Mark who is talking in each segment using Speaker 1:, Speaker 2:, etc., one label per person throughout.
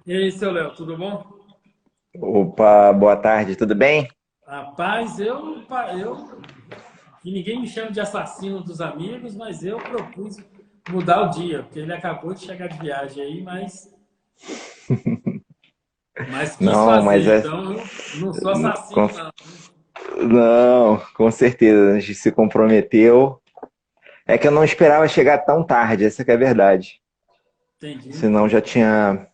Speaker 1: E aí, seu Léo, tudo bom?
Speaker 2: Opa, boa tarde, tudo bem?
Speaker 1: Rapaz, que ninguém me chame de assassino dos amigos, mas eu propus mudar o dia, porque ele acabou de chegar de viagem aí, mas quis
Speaker 2: Não, mas
Speaker 1: fazer,
Speaker 2: é.
Speaker 1: então eu não sou assassino,
Speaker 2: com-
Speaker 1: não.
Speaker 2: Não, com certeza, a gente se comprometeu. É que eu não esperava chegar tão tarde, essa que é a verdade.
Speaker 1: Entendi.
Speaker 2: Senão já tinha.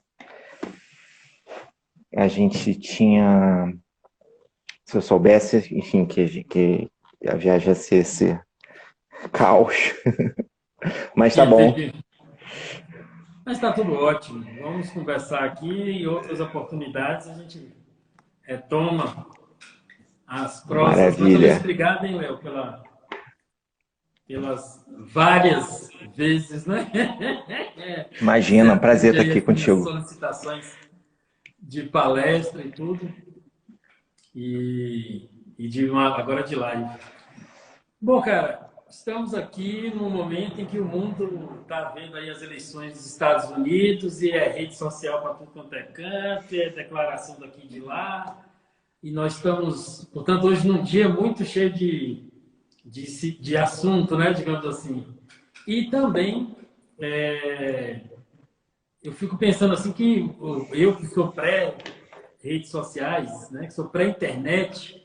Speaker 2: A gente tinha. Se eu soubesse, enfim, que a viagem ia ser esse caos. Mas tá bom.
Speaker 1: Entendi. Mas está tudo ótimo. Vamos conversar aqui e outras oportunidades a gente retoma as prosas. Mais uma vez,
Speaker 2: Maravilha.
Speaker 1: obrigado, hein, Léo, pelas várias vezes, né? Que você
Speaker 2: Imagina, um prazer
Speaker 1: atende
Speaker 2: estar
Speaker 1: aí
Speaker 2: aqui
Speaker 1: as minhas
Speaker 2: contigo.
Speaker 1: solicitações de palestra e tudo, agora de live. Bom, cara, estamos aqui num momento em que o mundo está vendo aí as eleições dos Estados Unidos e é rede social para tudo quanto é canto, é declaração daqui e de lá. E nós estamos, portanto, hoje num dia muito cheio de assunto, né, digamos assim. E também é, eu fico pensando assim que eu que sou pré-redes sociais, né, que sou pré-internet,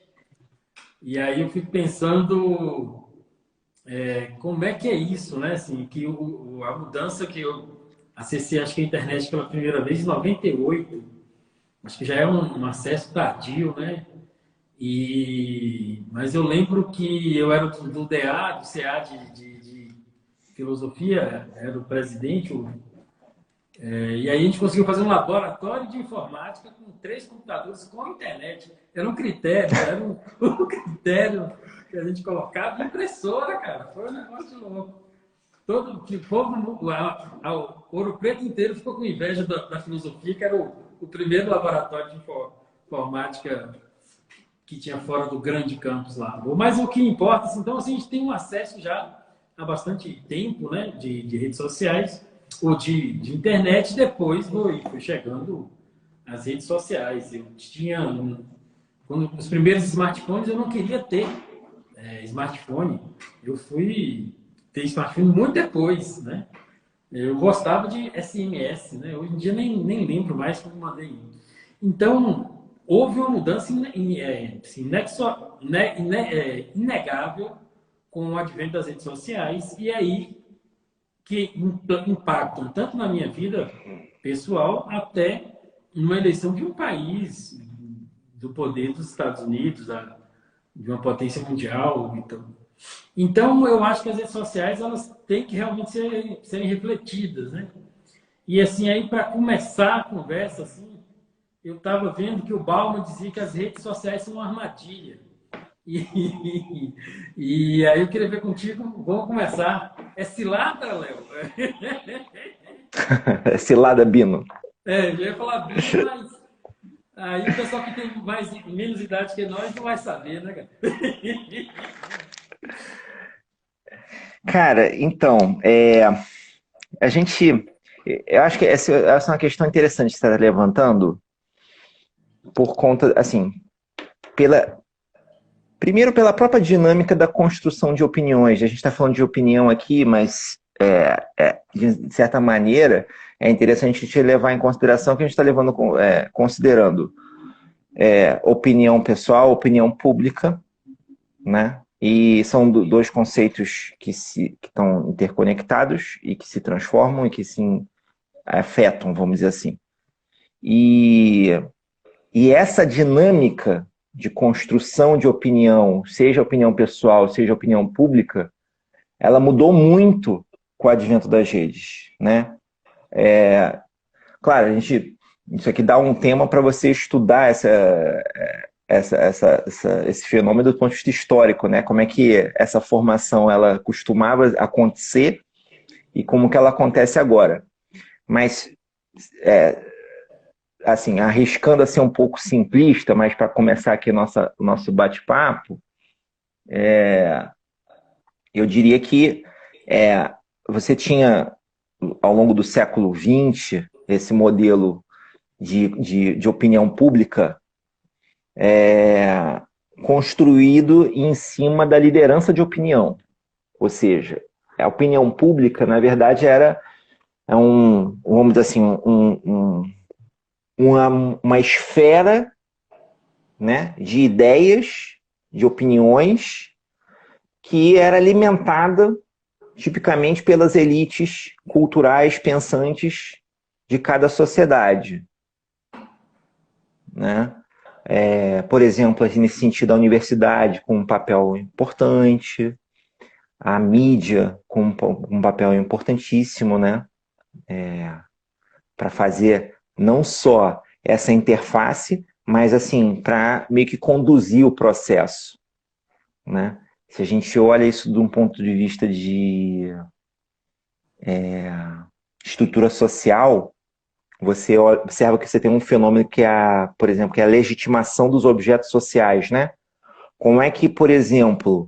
Speaker 1: e aí eu fico pensando como é que é isso, né, assim, que a mudança que eu acessei, acho que a internet pela primeira vez em 98, acho que já é um acesso tardio, né, mas eu lembro que eu era do DA, do CA de filosofia, era o presidente, e aí a gente conseguiu fazer um laboratório de informática com 3 computadores com internet. Um critério que a gente colocava de impressora, cara. Foi um negócio louco. O povo, Ouro Preto inteiro ficou com inveja da filosofia, que era o primeiro laboratório de informática que tinha fora do grande campus lá. Mas o que importa, assim, então, assim, a gente tem um acesso já há bastante tempo, né, de redes sociais, ou de internet, depois foi chegando as redes sociais. Quando os primeiros smartphones, eu não queria ter smartphone. Eu fui ter smartphone muito depois, né? Eu gostava de SMS, né? Hoje em dia nem lembro mais como mandei. Então, houve uma mudança assim, inegável com o advento das redes sociais, e aí que impactam tanto na minha vida pessoal até numa eleição de um país do poder dos Estados Unidos, de uma potência mundial. Então, eu acho que as redes sociais elas têm que realmente serem refletidas, né? E assim, aí para começar a conversa, assim, eu estava vendo que o Bauman dizia que as redes sociais são uma armadilha. E, e aí eu queria ver contigo, vamos começar. É cilada, Léo?
Speaker 2: Cilada Bino.
Speaker 1: Eu ia falar Bino, mas aí o pessoal que tem menos idade que nós não vai saber, né, cara?
Speaker 2: Cara, então, a gente. Eu acho que essa é uma questão interessante que você está levantando, por conta, assim, pela, primeiro pela própria dinâmica da construção de opiniões. A gente está falando de opinião aqui, mas de certa maneira é interessante a gente levar em consideração que a gente está considerando opinião pessoal, opinião pública, né? E são dois conceitos que estão interconectados e que se transformam e que se afetam, vamos dizer assim. E, e essa dinâmica de construção de opinião, seja opinião pessoal, seja opinião pública, ela mudou muito com o advento das redes, né? Claro, isso aqui dá um tema para você estudar esse fenômeno do ponto de vista histórico, né? Como é que essa formação ela costumava acontecer e como que ela acontece agora. Mas, assim, arriscando a ser um pouco simplista, mas para começar aqui o nosso bate-papo, eu diria que você tinha, ao longo do século XX, esse modelo de opinião pública construído em cima da liderança de opinião. Ou seja, a opinião pública, na verdade, vamos dizer assim, uma esfera, né, de ideias, de opiniões, que era alimentada tipicamente pelas elites culturais pensantes de cada sociedade, né? Por exemplo, nesse sentido, a universidade com um papel importante, a mídia com um papel importantíssimo, né? Para fazer não só essa interface, mas assim, para meio que conduzir o processo, né? Se a gente olha isso de um ponto de vista de estrutura social, você observa que você tem um fenômeno que é, por exemplo, que é a legitimação dos objetos sociais, né? Como é que, por exemplo,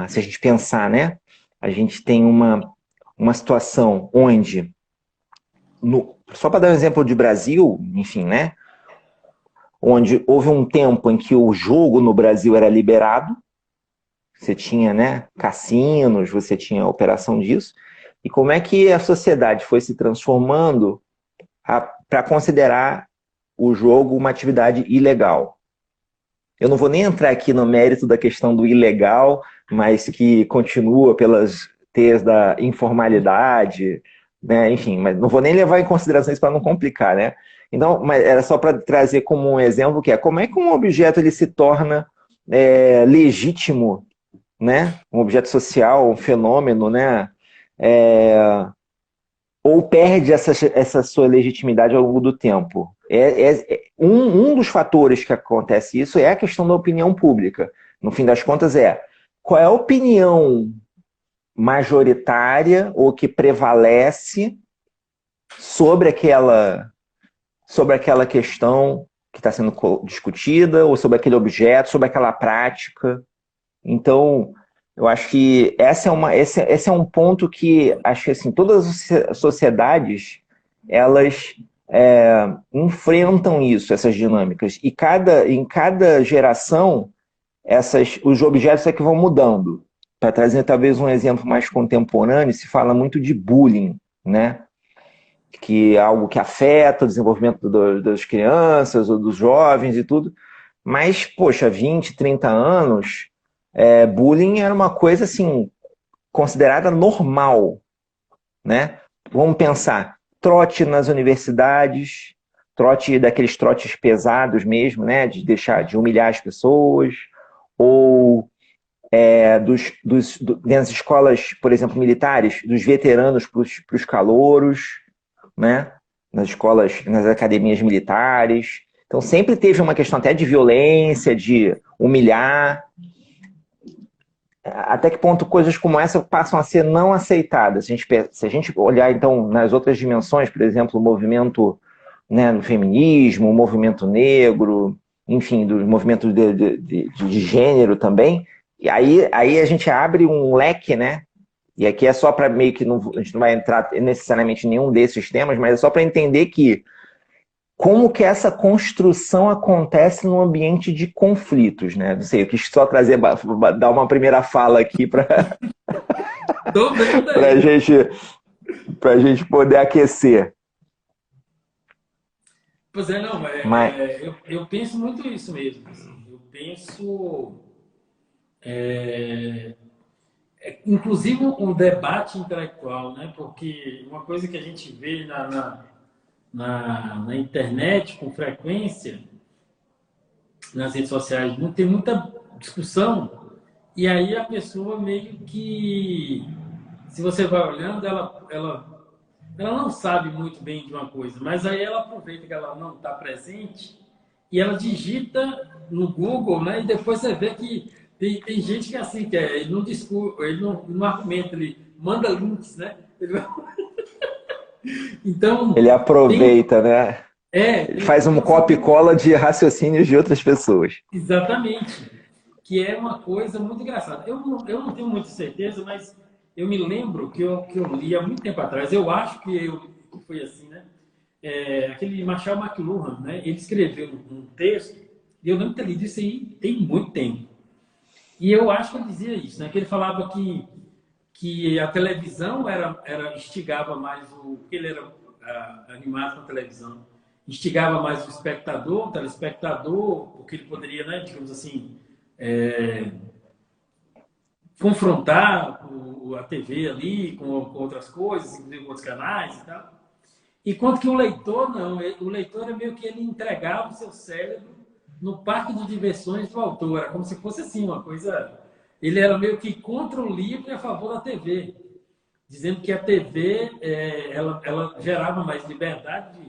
Speaker 2: se a gente pensar, né? A gente tem uma situação onde, só para dar um exemplo de Brasil, enfim, né? Onde houve um tempo em que o jogo no Brasil era liberado, você tinha, né, cassinos, você tinha a operação disso, e como é que a sociedade foi se transformando para considerar o jogo uma atividade ilegal. Eu não vou nem entrar aqui no mérito da questão do ilegal, mas que continua pelas teias da informalidade, né? Enfim, mas não vou nem levar em consideração isso para não complicar, né? Então, mas era só para trazer como um exemplo que é como é que um objeto ele se torna legítimo, né? Um objeto social, um fenômeno, né? Ou perde essa sua legitimidade ao longo do tempo. Um dos fatores que acontece isso é a questão da opinião pública. No fim das contas, qual é a opinião majoritária ou que prevalece sobre aquela questão que está sendo discutida, ou sobre aquele objeto, sobre aquela prática. Então, eu acho que esse é um ponto que acho que assim, todas as sociedades elas enfrentam essas dinâmicas. E em cada geração, os objetos é que vão mudando. Para trazer talvez um exemplo mais contemporâneo, se fala muito de bullying, né? Que é algo que afeta o desenvolvimento das crianças ou dos jovens e tudo. Mas, poxa, 20, 30 anos, bullying era uma coisa assim, considerada normal, né? Vamos pensar, trote nas universidades, daqueles trotes pesados mesmo, né? De humilhar as pessoas, ou das escolas, por exemplo, militares, dos veteranos para os calouros, né? Nas escolas, nas academias militares. Então sempre teve uma questão até de violência, de humilhar. Até que ponto coisas como essa passam a ser não aceitadas? Se a gente olhar, então, nas outras dimensões, por exemplo, o movimento, né, no feminismo, o movimento negro, enfim, do movimento de gênero também, e aí a gente abre um leque, né? E aqui é só para meio que a gente não vai entrar necessariamente em nenhum desses temas, mas é só para entender que como que essa construção acontece num ambiente de conflitos, né? Não sei, eu quis só dar uma primeira fala aqui para a gente poder aquecer.
Speaker 1: Pois é, não, eu penso muito isso mesmo. Assim, eu penso, inclusive, o debate intelectual, né? Porque uma coisa que a gente vê na internet com frequência, nas redes sociais, não tem muita discussão, e aí a pessoa meio que, se você vai olhando, ela não sabe muito bem de uma coisa, mas aí ela aproveita que ela não está presente e ela digita no Google, né? E depois você vê que tem gente que é assim, ele não discute, ele não argumenta, ele manda links, né? Então,
Speaker 2: ele aproveita, né? Ele faz um copia e cola de raciocínios de outras pessoas.
Speaker 1: Exatamente. Que é uma coisa muito engraçada. Eu não tenho muita certeza, mas eu me lembro que eu li há muito tempo atrás, eu acho que foi assim, né? Aquele Marshall McLuhan, né? Ele escreveu um texto, e eu lembro de ter lido isso aí tem muito tempo. E eu acho que ele dizia isso, né? Que ele falava que a televisão instigava mais porque ele era animado com a televisão, instigava mais o telespectador, porque ele poderia, né, digamos assim, confrontar a TV ali com outras coisas, inclusive com outros canais e tal. Enquanto que o leitor não, o leitor é meio que ele entregava o seu cérebro no parque de diversões do autor, era como se fosse assim, uma coisa. Ele era meio que contra o livro e a favor da TV, dizendo que a TV ela gerava mais liberdade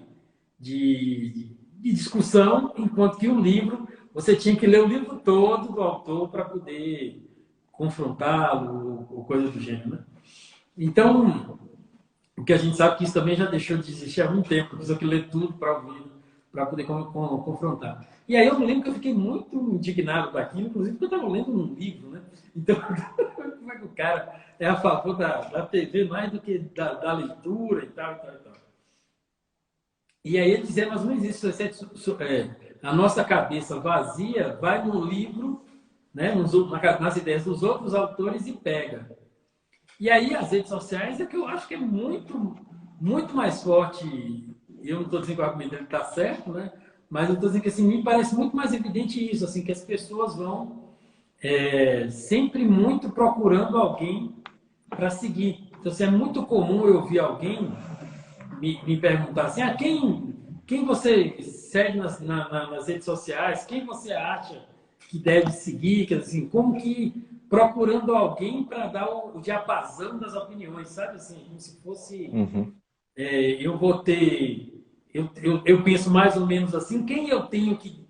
Speaker 1: de discussão, enquanto que o livro, você tinha que ler o livro todo do autor para poder confrontá-lo ou coisa do gênero. Né? Então, o que a gente sabe que isso também já deixou de existir há muito tempo, precisa que ler tudo para ouvir, para poder confrontar. E aí eu me lembro que eu fiquei muito indignado com aquilo, inclusive porque eu estava lendo um livro, né? Então, como é que o cara é a favor da TV mais do que da leitura e tal, e tal, e tal. E aí ele dizia, mas não existe, a nossa cabeça vazia vai no livro, né, nas ideias dos outros autores e pega. E aí as redes sociais é que eu acho que é muito, muito mais forte. Eu não estou dizendo que o argumento dele está certo, né? Mas eu estou dizendo que assim, me parece muito mais evidente isso, assim, que as pessoas vão sempre muito procurando alguém para seguir. Então, assim, é muito comum eu ouvir alguém me perguntar assim, quem você segue nas redes sociais, quem você acha que deve seguir, quer dizer, assim, como que procurando alguém para dar o diapasão das opiniões, sabe? Assim, como se fosse eu vou ter eu penso mais ou menos assim, quem eu tenho que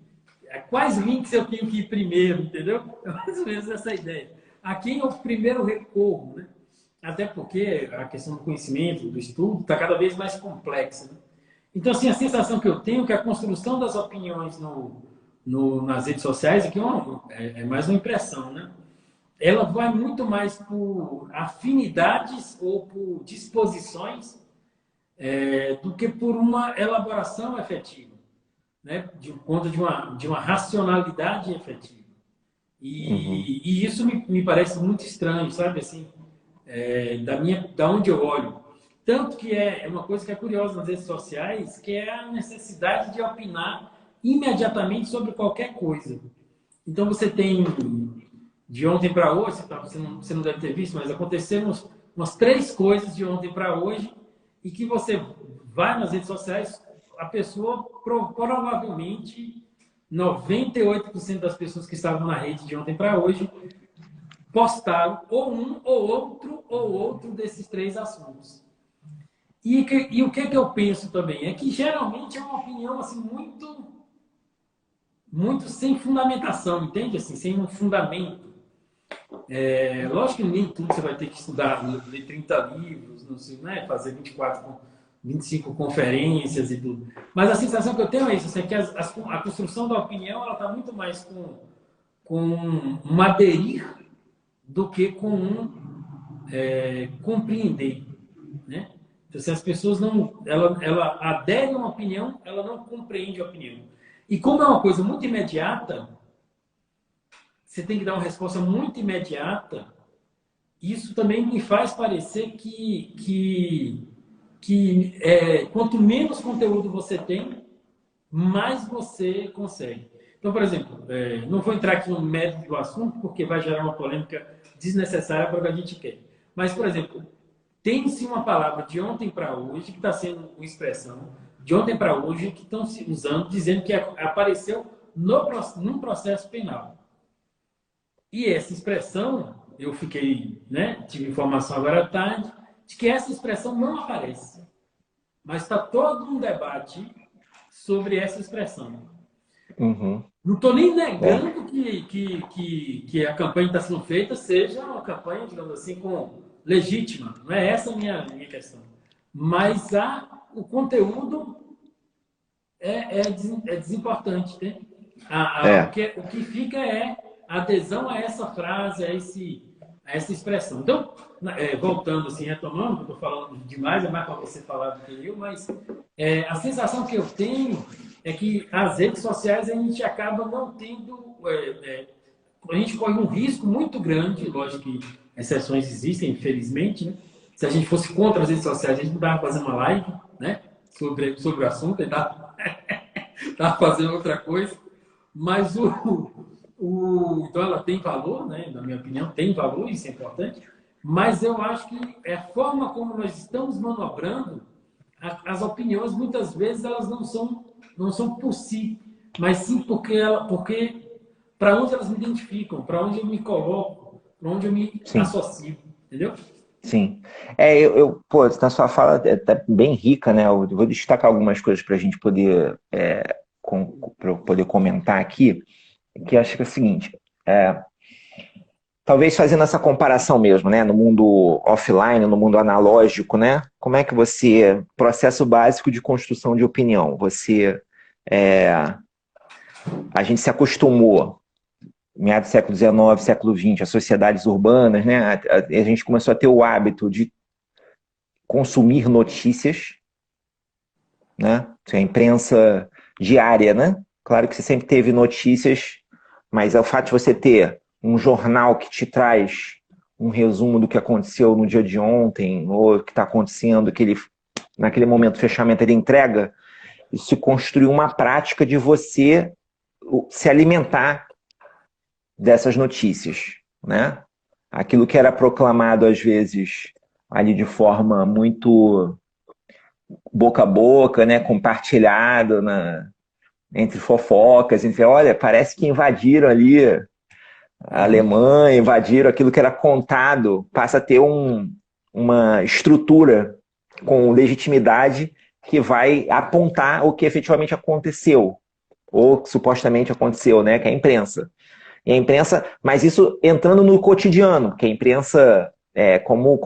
Speaker 1: quais links eu tenho que ir primeiro, entendeu? É mais ou menos essa ideia. A quem eu primeiro recorro, né? Até porque a questão do conhecimento, do estudo, está cada vez mais complexa. Né? Então, assim, a sensação que eu tenho é que a construção das opiniões nas redes sociais é mais uma impressão, né? Ela vai muito mais por afinidades ou por disposições do que por uma elaboração efetiva, né? De conta de uma racionalidade efetiva. E isso me parece muito estranho, sabe? Assim, da onde eu olho. Tanto que é uma coisa que é curiosa nas redes sociais, que é a necessidade de opinar imediatamente sobre qualquer coisa. Então você tem, de ontem para hoje, você não deve ter visto, mas aconteceram umas 3 coisas de ontem para hoje, e que você vai nas redes sociais, a pessoa provavelmente 98% das pessoas que estavam na rede de ontem para hoje postaram ou um ou outro desses 3 assuntos. E o que eu penso também é que geralmente é uma opinião assim muito sem fundamentação, entende? Assim, sem um fundamento. Lógico que nem tudo você vai ter que estudar, ler 30 livros, não sei, né? Fazer 25 conferências e tudo. Mas a sensação que eu tenho é isso, assim, que a construção da opinião ela está muito mais com um aderir do que com compreender, né? Então, se as pessoas não, ela adere a uma opinião, ela não compreende a opinião. E como é uma coisa muito imediata, você tem que dar uma resposta muito imediata. Isso também me faz parecer que quanto menos conteúdo você tem, mais você consegue. Então, por exemplo, não vou entrar aqui no mérito do assunto, porque vai gerar uma polêmica desnecessária para o que a gente quer. Mas, por exemplo, tem-se uma palavra de ontem para hoje, que está sendo uma expressão de ontem para hoje, que estão se usando, dizendo que apareceu num processo penal. E essa expressão, eu fiquei, né, tive informação agora à tarde, de que essa expressão não aparece. Mas está todo um debate sobre essa expressão. Não estou nem negando que a campanha que está sendo feita seja uma campanha, digamos assim, legítima. Não é essa a minha questão. Mas o conteúdo é desimportante. Né? O que fica é a adesão a essa frase, a a essa expressão. Então, voltando assim, retomando, eu estou falando demais, é mais para você falar do que eu, mas a sensação que eu tenho é que as redes sociais a gente acaba não tendo... a gente corre um risco muito grande, lógico que exceções existem, infelizmente, né? Se a gente fosse contra as redes sociais, a gente não dava fazer uma live, né? Sobre o assunto, e dava fazendo outra coisa. Mas então ela tem valor, né? Na minha opinião, tem valor, isso é importante. Mas eu acho que a forma como nós estamos manobrando, as opiniões, muitas vezes, elas não são por si, mas sim porque para onde elas me identificam, para onde eu me coloco, para onde eu me
Speaker 2: Sim,
Speaker 1: associo, entendeu?
Speaker 2: sim. Pô, na sua fala tá bem rica, né? Eu vou destacar algumas coisas para a gente poder, pra eu poder comentar aqui, que eu acho que é o seguinte, talvez fazendo essa comparação mesmo, né? No mundo offline, no mundo analógico, né? Como é que processo básico de construção de opinião, a gente se acostumou, meados do século XIX, século XX, as sociedades urbanas, né? A gente começou a ter o hábito de consumir notícias, né? A imprensa diária, né? Claro que você sempre teve notícias, mas é o fato de você ter um jornal que te traz um resumo do que aconteceu no dia de ontem, ou o que está acontecendo, que ele, naquele momento do fechamento ele entrega, isso se construiu uma prática de você se alimentar dessas notícias, né? Aquilo que era proclamado às vezes ali de forma muito boca a boca, né? Compartilhado entre fofocas, entre, olha, parece que invadiram ali a Alemanha, invadiram aquilo que era contado, passa a ter uma estrutura com legitimidade que vai apontar o que efetivamente aconteceu, ou que supostamente aconteceu, né? Que é a imprensa. E a imprensa, mas isso entrando no cotidiano, que a imprensa como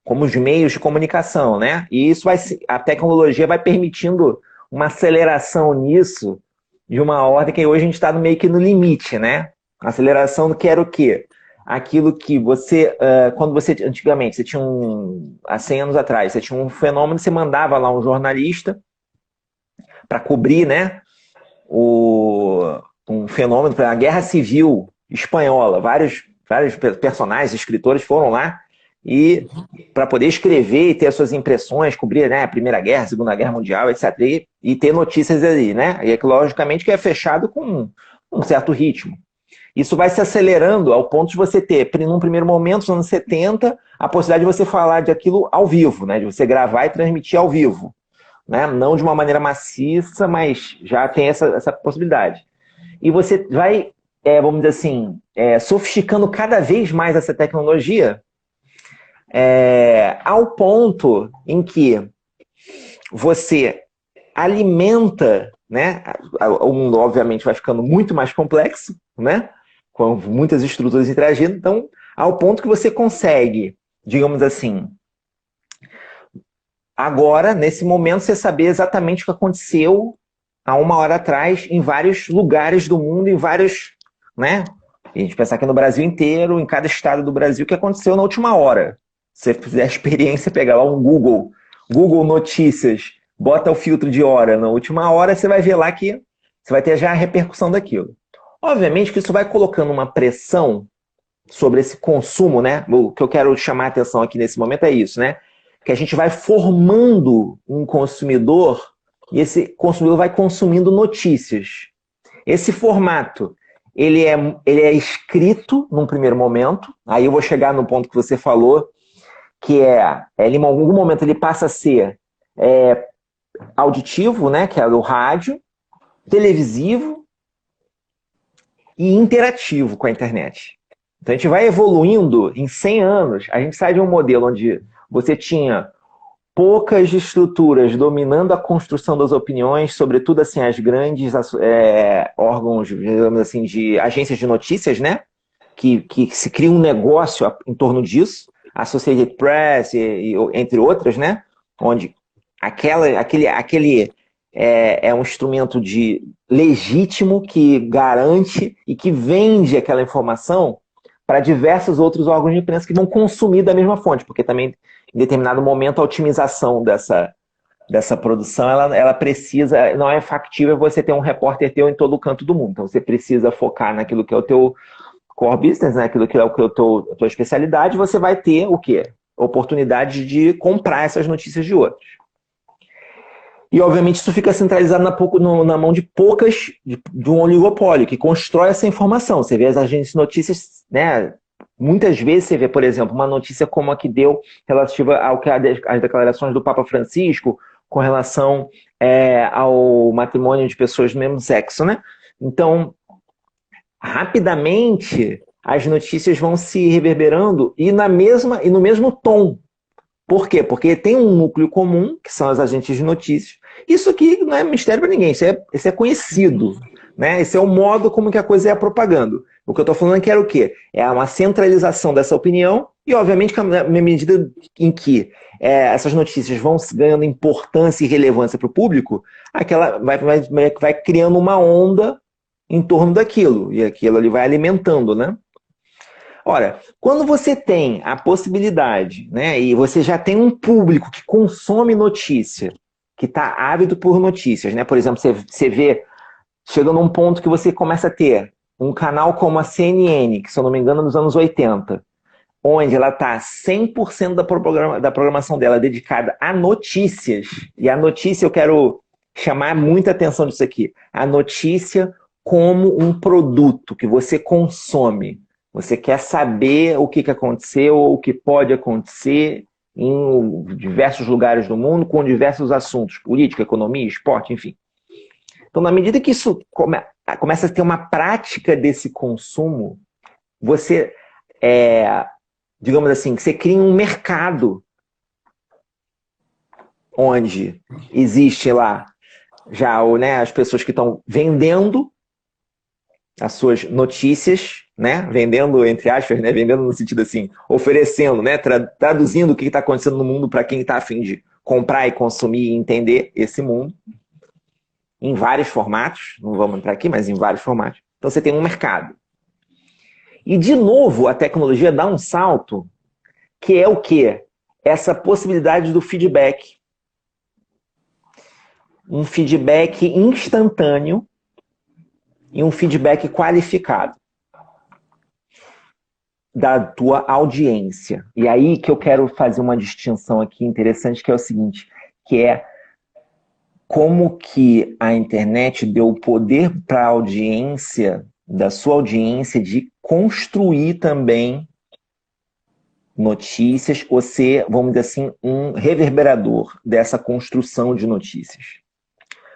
Speaker 2: os meios de comunicação, né? E isso a tecnologia vai permitindo uma aceleração nisso de uma ordem que hoje a gente está meio que no limite, né? Aceleração do que era o quê? Aquilo que quando você, antigamente, você tinha há 100 anos atrás, você tinha um fenômeno, você mandava lá um jornalista para cobrir, né? Um fenômeno, a Guerra Civil Espanhola, vários personagens, escritores foram lá e para poder escrever e ter as suas impressões, cobrir, né, a Primeira Guerra, a Segunda Guerra Mundial, etc. E ter notícias ali, né? E logicamente que é fechado com um certo ritmo. Isso vai se acelerando ao ponto de você ter, num primeiro momento, nos anos 70, a possibilidade de você falar de aquilo ao vivo, né? De você gravar e transmitir ao vivo. Né? Não de uma maneira maciça, mas já tem essa possibilidade. E você vai, vamos dizer assim, sofisticando cada vez mais essa tecnologia ao ponto em que você alimenta, né? O mundo, obviamente, vai ficando muito mais complexo, né? Com muitas estruturas interagindo, então, ao ponto que você consegue, digamos assim, agora, nesse momento, você saber exatamente o que aconteceu há uma hora atrás em vários lugares do mundo, em vários, né? A gente pensar aqui no Brasil inteiro, em cada estado do Brasil, o que aconteceu na última hora. Se você fizer a experiência, pegar lá um Google Notícias, bota o filtro de hora na última hora, você vai ver lá que você vai ter já a repercussão daquilo. Obviamente que isso vai colocando uma pressão sobre esse consumo, né? O que eu quero chamar a atenção aqui nesse momento é isso, né? Que a gente vai formando um consumidor e esse consumidor vai consumindo notícias. Esse formato, ele é escrito num primeiro momento, aí eu vou chegar no ponto que você falou, que ele, em algum momento ele passa a ser auditivo, né? Que é o rádio, televisivo e interativo com a internet. Então a gente vai evoluindo em 100 anos, a gente sai de um modelo onde você tinha poucas estruturas dominando a construção das opiniões, sobretudo assim as grandes órgãos, digamos assim, de agências de notícias, né? Que se cria um negócio em torno disso, a Associated Press entre outras, né? Onde aquele é um instrumento legítimo que garante e que vende aquela informação para diversos outros órgãos de imprensa que vão consumir da mesma fonte, porque também, em determinado momento, a otimização dessa produção, ela precisa, não é factível você ter um repórter teu em todo canto do mundo. Então, você precisa focar naquilo que é o teu core business, né? Aquilo que é a tua especialidade, você vai ter o quê? Oportunidade de comprar essas notícias de outros. E, obviamente, isso fica centralizado na mão de poucas, de um oligopólio, que constrói essa informação. Você vê as agências de notícias, né? Muitas vezes você vê, por exemplo, uma notícia como a que deu relativa ao que as declarações do Papa Francisco com relação ao matrimônio de pessoas do mesmo sexo, né? Então, rapidamente, as notícias vão se reverberando e no mesmo tom. Por quê? Porque tem um núcleo comum, que são as agências de notícias. Isso aqui não é mistério para ninguém, isso é conhecido. Né? Esse é o modo como que a coisa é propagando. O que eu estou falando aqui era o quê? É uma centralização dessa opinião e, obviamente, na medida em que essas notícias vão ganhando importância e relevância para o público, aquela vai criando uma onda em torno daquilo. E aquilo ali vai alimentando, né? Ora, quando você tem a possibilidade, né, e você já tem um público que consome notícia, que está ávido por notícias, né? Por exemplo, você vê, chega num ponto que você começa a ter um canal como a CNN, que se eu não me engano é dos anos 80, onde ela está 100% da programação dela dedicada a notícias, e a notícia eu quero chamar muita atenção disso aqui, a notícia como um produto que você consome. Você quer saber o que aconteceu ou o que pode acontecer em diversos lugares do mundo, com diversos assuntos, política, economia, esporte, enfim. Então, na medida que isso começa a ter uma prática desse consumo, você, digamos assim, você cria um mercado onde existe lá já as pessoas que estão vendendo as suas notícias, né? Vendendo, entre aspas, né? Vendendo no sentido assim, oferecendo, né? Traduzindo o que está acontecendo no mundo para quem está a fim de comprar e consumir e entender esse mundo, em vários formatos, não vamos entrar aqui, mas em vários formatos. Então você tem um mercado. E, de novo, a tecnologia dá um salto, que é o quê? Essa possibilidade do feedback. Um feedback instantâneo e um feedback qualificado da tua audiência. E aí que eu quero fazer uma distinção aqui interessante, que é o seguinte, que é como que a internet deu poder para a audiência, da sua audiência, de construir também notícias, ou ser, vamos dizer assim, um reverberador dessa construção de notícias.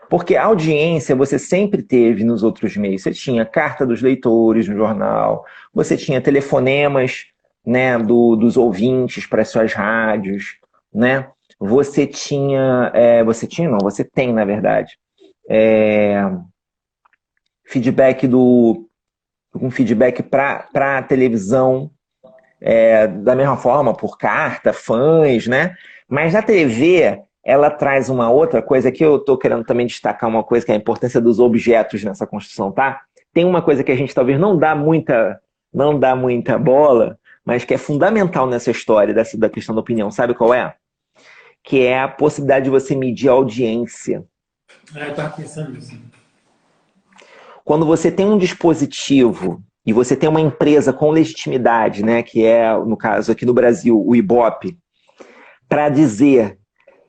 Speaker 2: Porque a audiência você sempre teve nos outros meios. Você tinha carta dos leitores no jornal, você tinha telefonemas, né, dos ouvintes para as suas rádios, né? Você tem, na verdade, um feedback para a televisão, da mesma forma, por carta, fãs, né? Mas na TV, ela traz uma outra coisa que eu estou querendo também destacar, uma coisa que é a importância dos objetos nessa construção, tá? Tem uma coisa que a gente talvez não dá muita bola, mas que é fundamental nessa história da questão da opinião. Sabe qual é? Que é a possibilidade de você medir a audiência.
Speaker 1: Eu estava pensando nisso.
Speaker 2: Quando você tem um dispositivo e você tem uma empresa com legitimidade, né, que é, no caso aqui no Brasil, o Ibope, para dizer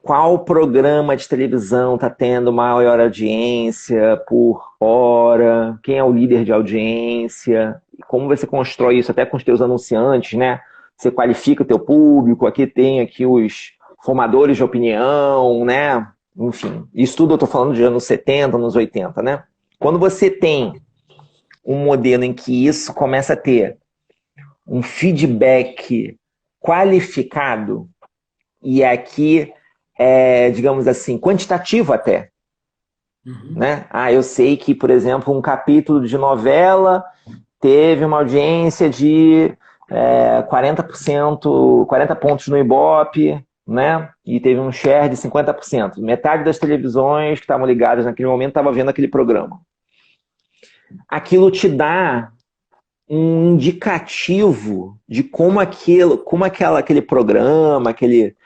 Speaker 2: qual programa de televisão está tendo maior audiência por hora, quem é o líder de audiência, como você constrói isso até com os teus anunciantes, né? Você qualifica o teu público, aqui tem os formadores de opinião, né? Enfim, isso tudo eu estou falando de anos 70, anos 80, né? Quando você tem um modelo em que isso começa a ter um feedback qualificado, e aqui digamos assim, quantitativo até.
Speaker 1: Uhum.
Speaker 2: Né? Eu sei que, por exemplo, um capítulo de novela teve uma audiência de 40%, 40 pontos no Ibope, né? E teve um share de 50%. Metade das televisões que estavam ligadas naquele momento estava vendo aquele programa. Aquilo te dá um indicativo de como aquele programa, aquele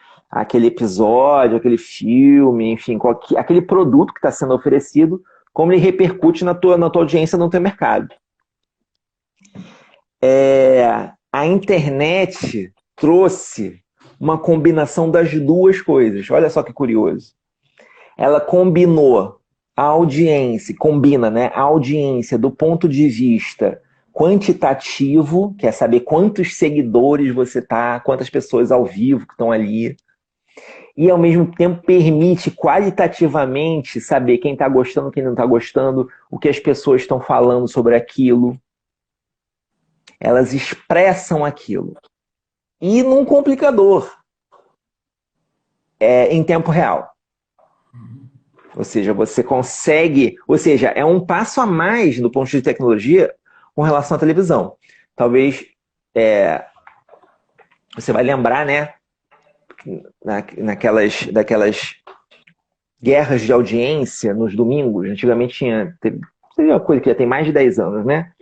Speaker 2: episódio, aquele filme, enfim, aquele produto que está sendo oferecido, como ele repercute na tua audiência, no teu mercado. A internet trouxe uma combinação das duas coisas. Olha só que curioso. Ela combinou a audiência, combina, né, a audiência do ponto de vista quantitativo, que é saber quantos seguidores você tá, quantas pessoas ao vivo que estão ali, e ao mesmo tempo permite qualitativamente saber quem está gostando, quem não está gostando, o que as pessoas estão falando sobre aquilo. Elas expressam aquilo. E num complicador, em tempo real. Ou seja, você consegue... Ou seja, é um passo a mais do ponto de vista de tecnologia com relação à televisão. Talvez você vai lembrar, né? Daquelas guerras de audiência nos domingos. Antigamente seria uma coisa que já tem mais de 10 anos, né?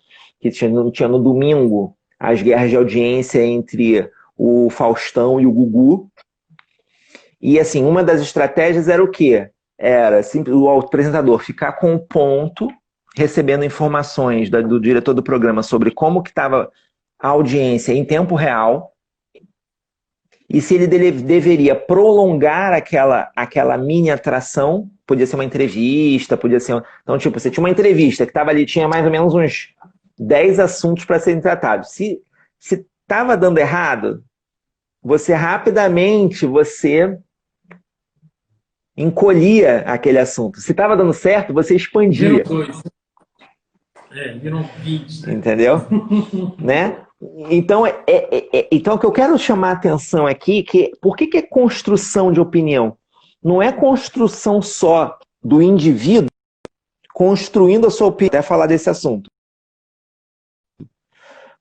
Speaker 2: Que tinha no domingo as guerras de audiência entre o Faustão e o Gugu. E assim, uma das estratégias era o quê? Era o apresentador ficar com o ponto, recebendo informações do diretor do programa sobre como que estava a audiência em tempo real, e se ele deveria prolongar aquela mini atração. Podia ser uma entrevista, podia ser... Então, tipo, você tinha uma entrevista que estava ali, tinha mais ou menos uns 10 assuntos para serem tratados. Se estava dando errado, você rapidamente encolhia aquele assunto. Se estava dando certo, você expandia.
Speaker 1: Viram 20.
Speaker 2: Entendeu? Né? Então, então, o que eu quero chamar a atenção aqui, por que é construção de opinião? Não é construção só do indivíduo construindo a sua opinião, até falar desse assunto.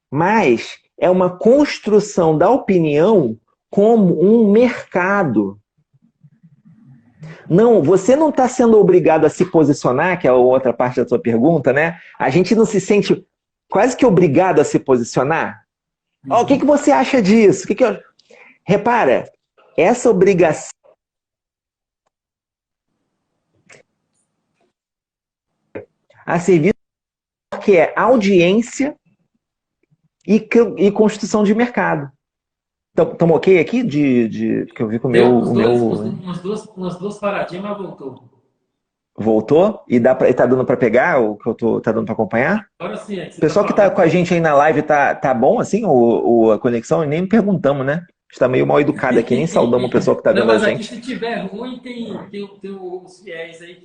Speaker 2: Mas é uma construção da opinião como um mercado. Não, você não está sendo obrigado a se posicionar, que é a outra parte da sua pergunta, né? A gente não se sente quase que obrigado a se posicionar. O que você acha disso? Repara, essa obrigação a serviço que é audiência e construção de mercado. Estamos ok aqui? Que eu vi com o meu...
Speaker 1: Umas duas paradinhas, mas voltou.
Speaker 2: Voltou? E tá dando para pegar o que tá dando para acompanhar?
Speaker 1: Agora sim.
Speaker 2: O pessoal que tá com a gente aí na live tá bom assim, a conexão? Nem perguntamos, né? Está meio mal educado aqui, nem saudamos o pessoal que tá vendo a gente.
Speaker 1: Mas aqui, se tiver ruim, tem os fiéis aí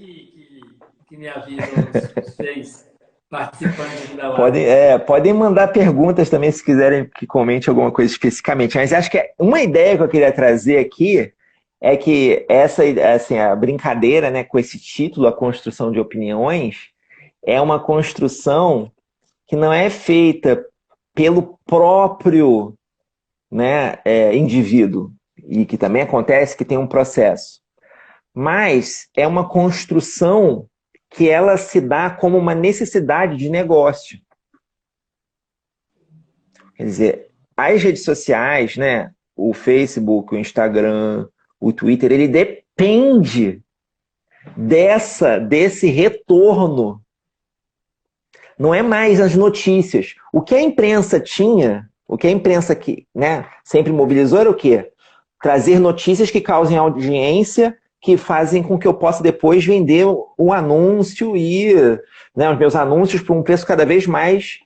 Speaker 1: que me avisam, os fiéis participantes aqui da live.
Speaker 2: Podem mandar perguntas também, se quiserem que comente alguma coisa especificamente. Mas acho que uma ideia que eu queria trazer aqui é que a brincadeira, né, com esse título, a construção de opiniões, é uma construção que não é feita pelo próprio, né, indivíduo, e que também acontece que tem um processo. Mas é uma construção que ela se dá como uma necessidade de negócio. Quer dizer, as redes sociais, né, o Facebook, o Instagram, o Twitter, ele depende desse retorno. Não é mais as notícias. O que a imprensa tinha, o que a imprensa que, né, sempre mobilizou era o quê? Trazer notícias que causem audiência, que fazem com que eu possa depois vender o anúncio e, né, os meus anúncios por um preço cada vez mais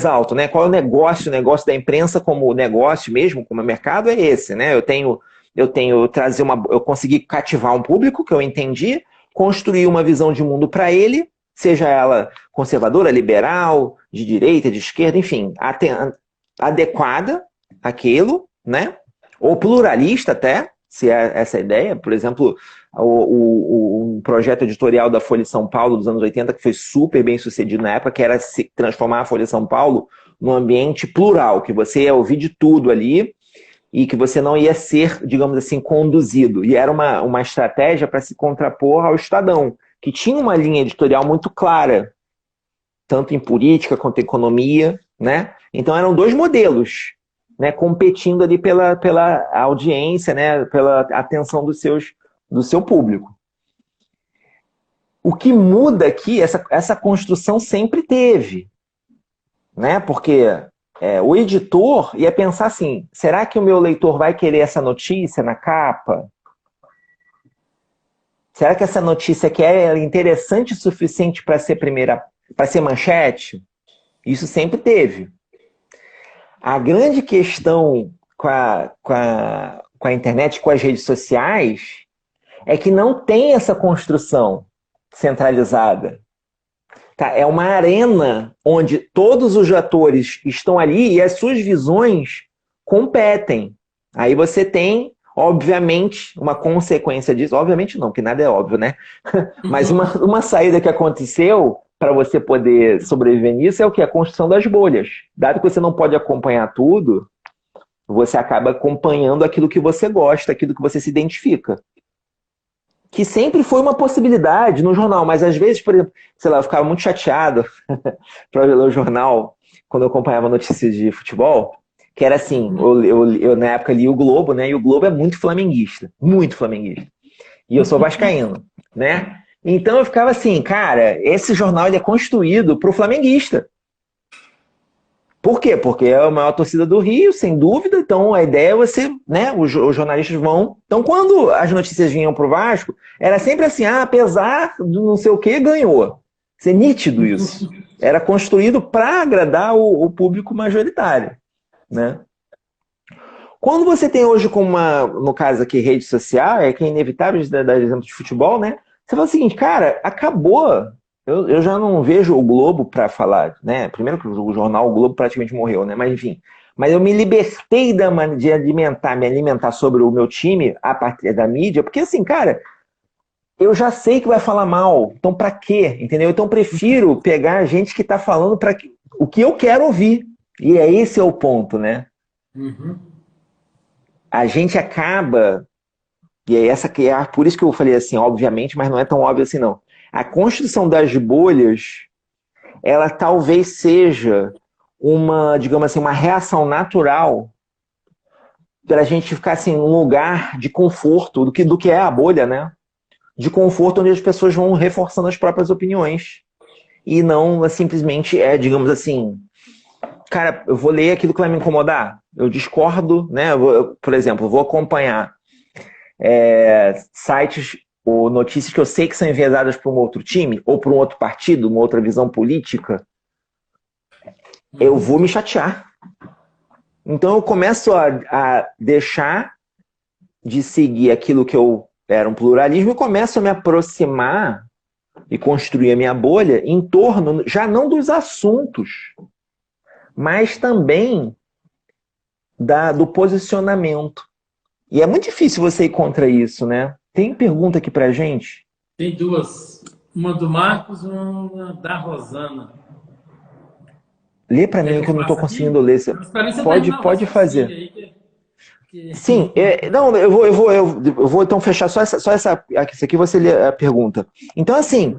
Speaker 2: alto, né? Qual é o negócio? O negócio da imprensa como negócio mesmo, como mercado, é esse, né? Eu consegui cativar um público que eu entendi, construir uma visão de mundo para ele, seja ela conservadora, liberal, de direita, de esquerda, enfim, adequada àquilo, né? Ou pluralista até, se é essa a ideia. Por exemplo, um projeto editorial da Folha de São Paulo dos anos 80, que foi super bem sucedido na época, que era se transformar a Folha de São Paulo num ambiente plural, que você ia ouvir de tudo ali e que você não ia ser, digamos assim, conduzido. E era uma estratégia para se contrapor ao Estadão, que tinha uma linha editorial muito clara. tanto em política quanto em economia, né? Então eram dois modelos, né, competindo ali pela audiência, né, pela atenção do seu público. O que muda aqui, essa construção sempre teve, né? Porque o editor ia pensar assim, será que o meu leitor vai querer essa notícia na capa? Será que essa notícia aqui é interessante o suficiente para ser para ser manchete? Isso sempre teve. A grande questão com a internet, com as redes sociais, é que não tem essa construção centralizada. Tá? É uma arena onde todos os atores estão ali e as suas visões competem. Aí você tem, obviamente, uma consequência disso. Obviamente não, porque nada é óbvio, né? Mas uma saída que aconteceu para você poder sobreviver nisso é o que? A construção das bolhas. Dado que você não pode acompanhar tudo, você acaba acompanhando aquilo que você gosta, aquilo que você se identifica. Que sempre foi uma possibilidade no jornal, mas às vezes, por exemplo, sei lá, eu ficava muito chateado para ler o jornal quando eu acompanhava notícias de futebol, que era assim, eu na época li o Globo, né? E o Globo é muito flamenguista, muito flamenguista. E eu sou vascaíno, né? Então eu ficava assim, cara, esse jornal ele é construído para o flamenguista. Por quê? Porque é a maior torcida do Rio, sem dúvida. Então a ideia é você, né? Os jornalistas vão. Então quando as notícias vinham pro Vasco, era sempre assim: apesar do não sei o que, ganhou. Ser nítido isso. Era construído para agradar o público majoritário, né? Quando você tem hoje como no caso aqui, rede social, que é inevitável dar exemplo de futebol, né? Você fala o seguinte, cara, acabou. Eu já não vejo o Globo para falar, né? Primeiro que o jornal, o Globo praticamente morreu, né? Mas enfim. Mas eu me libertei de me alimentar sobre o meu time a partir da mídia, porque assim, cara, eu já sei que vai falar mal. Então pra quê? Entendeu? Então eu prefiro pegar gente que tá falando o que eu quero ouvir. E esse é o ponto, né? A gente acaba, e é essa que é por isso que eu falei assim, obviamente, mas não é tão óbvio assim não. A construção das bolhas, ela talvez seja uma, digamos assim, uma reação natural para a gente ficar assim num lugar de conforto do que é a bolha, né? De conforto onde as pessoas vão reforçando as próprias opiniões e não simplesmente digamos assim, cara, eu vou ler aquilo que vai me incomodar. Eu discordo, né? Por exemplo, eu vou acompanhar sites ou notícias que eu sei que são enviesadas para um outro time ou para um outro partido, uma outra visão política. Eu vou me chatear. Então eu começo a deixar de seguir aquilo que eu era um pluralismo e começo a me aproximar e construir a minha bolha em torno, já não dos assuntos, mas também do posicionamento. E é muito difícil você ir contra isso, né? Tem pergunta aqui pra gente?
Speaker 1: Tem duas. Uma do Marcos e uma da Rosana.
Speaker 2: Lê pra mim que eu não estou conseguindo ler. Pode fazer.
Speaker 1: Aí
Speaker 2: Sim, não, eu vou então fechar só essa aqui, você lê a pergunta. Então, assim,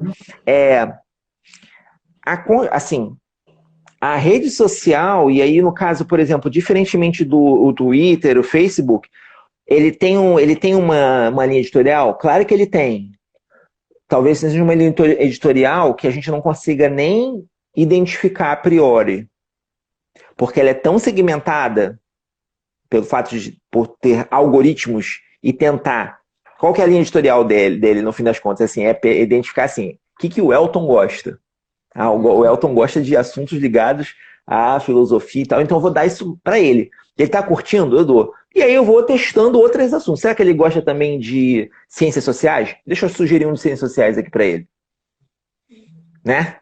Speaker 2: assim, a rede social, e aí no caso, por exemplo, diferentemente do Twitter, o Facebook, ele tem uma linha editorial? Claro que ele tem. Talvez seja uma linha editorial que a gente não consiga nem identificar a priori. Porque ela é tão segmentada pelo fato por ter algoritmos e tentar... Qual que é a linha editorial dele no fim das contas? Assim, é identificar assim, o que o Elton gosta? O Elton gosta de assuntos ligados à filosofia e tal, então eu vou dar isso para ele. Ele está curtindo? Eu dou. E aí eu vou testando outros assuntos. Será que ele gosta também de ciências sociais? Deixa eu sugerir um de ciências sociais aqui para ele. Né?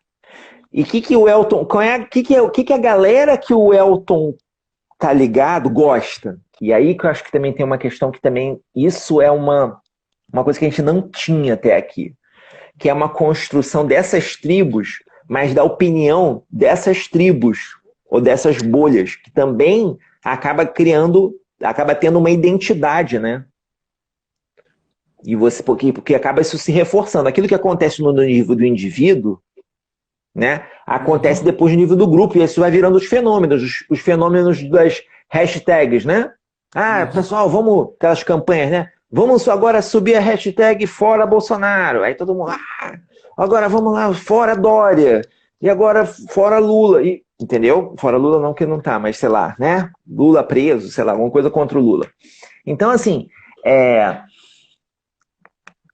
Speaker 2: E que o Elton... O que a galera que o Elton tá ligado gosta? E aí que eu acho que também tem uma questão que também... Isso é uma coisa que a gente não tinha até aqui. Que é uma construção dessas tribos, mas da opinião dessas tribos ou dessas bolhas, que também acaba tendo uma identidade, né? E porque acaba isso se reforçando. Aquilo que acontece no nível do indivíduo, né? Acontece depois no nível do grupo, e isso vai virando os fenômenos das hashtags, né? Ah, pessoal, vamos, aquelas campanhas, né? Vamos agora subir a hashtag fora Bolsonaro. Aí todo mundo, agora vamos lá, fora Dória. E agora fora Lula. E, entendeu? Fora Lula não, que não tá, mas sei lá, né? Lula preso, sei lá, alguma coisa contra o Lula. Então, assim,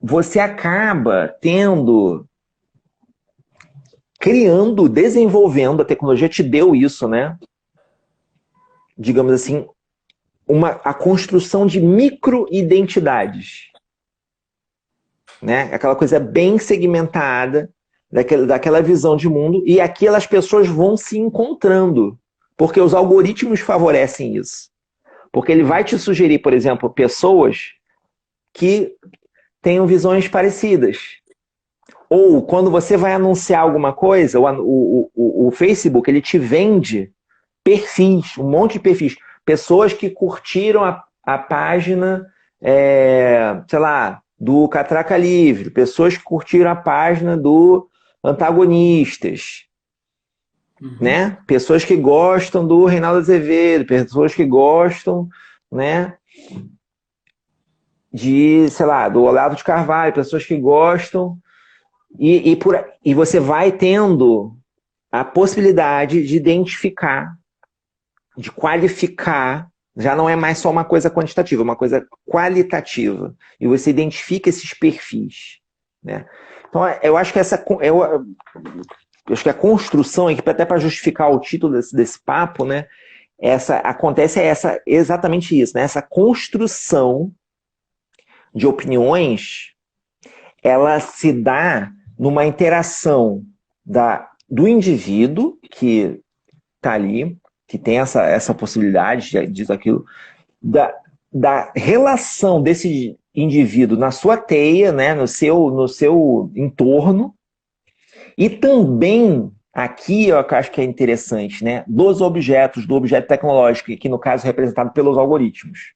Speaker 2: você acaba criando, desenvolvendo, a tecnologia te deu isso, né? Digamos assim, a construção de micro-identidades. Né? Aquela coisa bem segmentada, daquela visão de mundo, e aquelas pessoas vão se encontrando, porque os algoritmos favorecem isso. Porque ele vai te sugerir, por exemplo, pessoas que tenham visões parecidas. Ou quando você vai anunciar alguma coisa, o Facebook ele te vende perfis, um monte de perfis. Pessoas que curtiram a página, sei lá, do Catraca Livre, pessoas que curtiram a página do Antagonistas, né? Pessoas que gostam do Reinaldo Azevedo, pessoas que gostam, né, de, sei lá, do Olavo de Carvalho, pessoas que gostam, e você vai tendo a possibilidade de identificar, de qualificar. Já não é mais só uma coisa quantitativa, é uma coisa qualitativa. E você identifica esses perfis, né? Então, eu acho que acho que a construção, até para justificar o título desse papo, né? Acontece exatamente isso, né? Essa construção de opiniões, ela se dá numa interação do indivíduo que está ali, que tem essa possibilidade, diz aquilo, da relação desse indivíduo na sua teia, né, no seu entorno, e também, aqui eu acho que é interessante, né, do objeto tecnológico, que no caso é representado pelos algoritmos,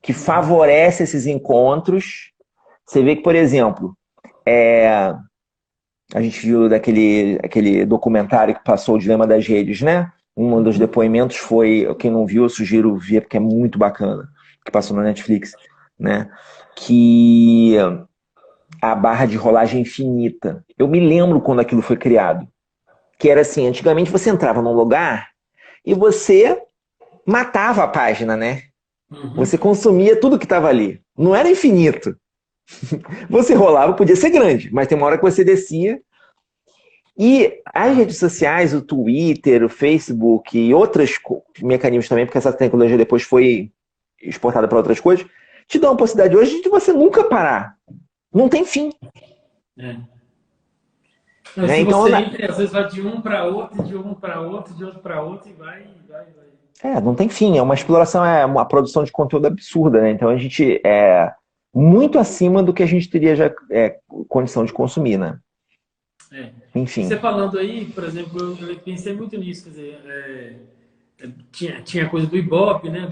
Speaker 2: que favorece esses encontros. Você vê que, por exemplo, a gente viu aquele documentário que passou, o Dilema das Redes, né? Um dos depoimentos foi, quem não viu, eu sugiro ver, porque é muito bacana, que passou na Netflix, né? Que a barra de rolagem infinita. Eu me lembro quando aquilo foi criado. Que era assim, antigamente você entrava num lugar e você matava a página, né? Você consumia tudo que estava ali. Não era infinito. Você rolava, podia ser grande, mas tem uma hora que você descia. E as redes sociais, o Twitter, o Facebook e outros mecanismos também, porque essa tecnologia depois foi exportada para outras coisas, te dão a possibilidade hoje de você nunca parar. Não tem fim.
Speaker 1: Não, se então, você entra, às vezes vai de um para outro, de um para outro, de outro para outro, e vai.
Speaker 2: Não tem fim. É uma exploração, uma produção de conteúdo absurda, né? Então a gente é muito acima do que a gente teria já condição de consumir, né? Enfim.
Speaker 1: Você falando aí, por exemplo, eu pensei muito nisso, quer dizer, tinha coisa do Ibope, né?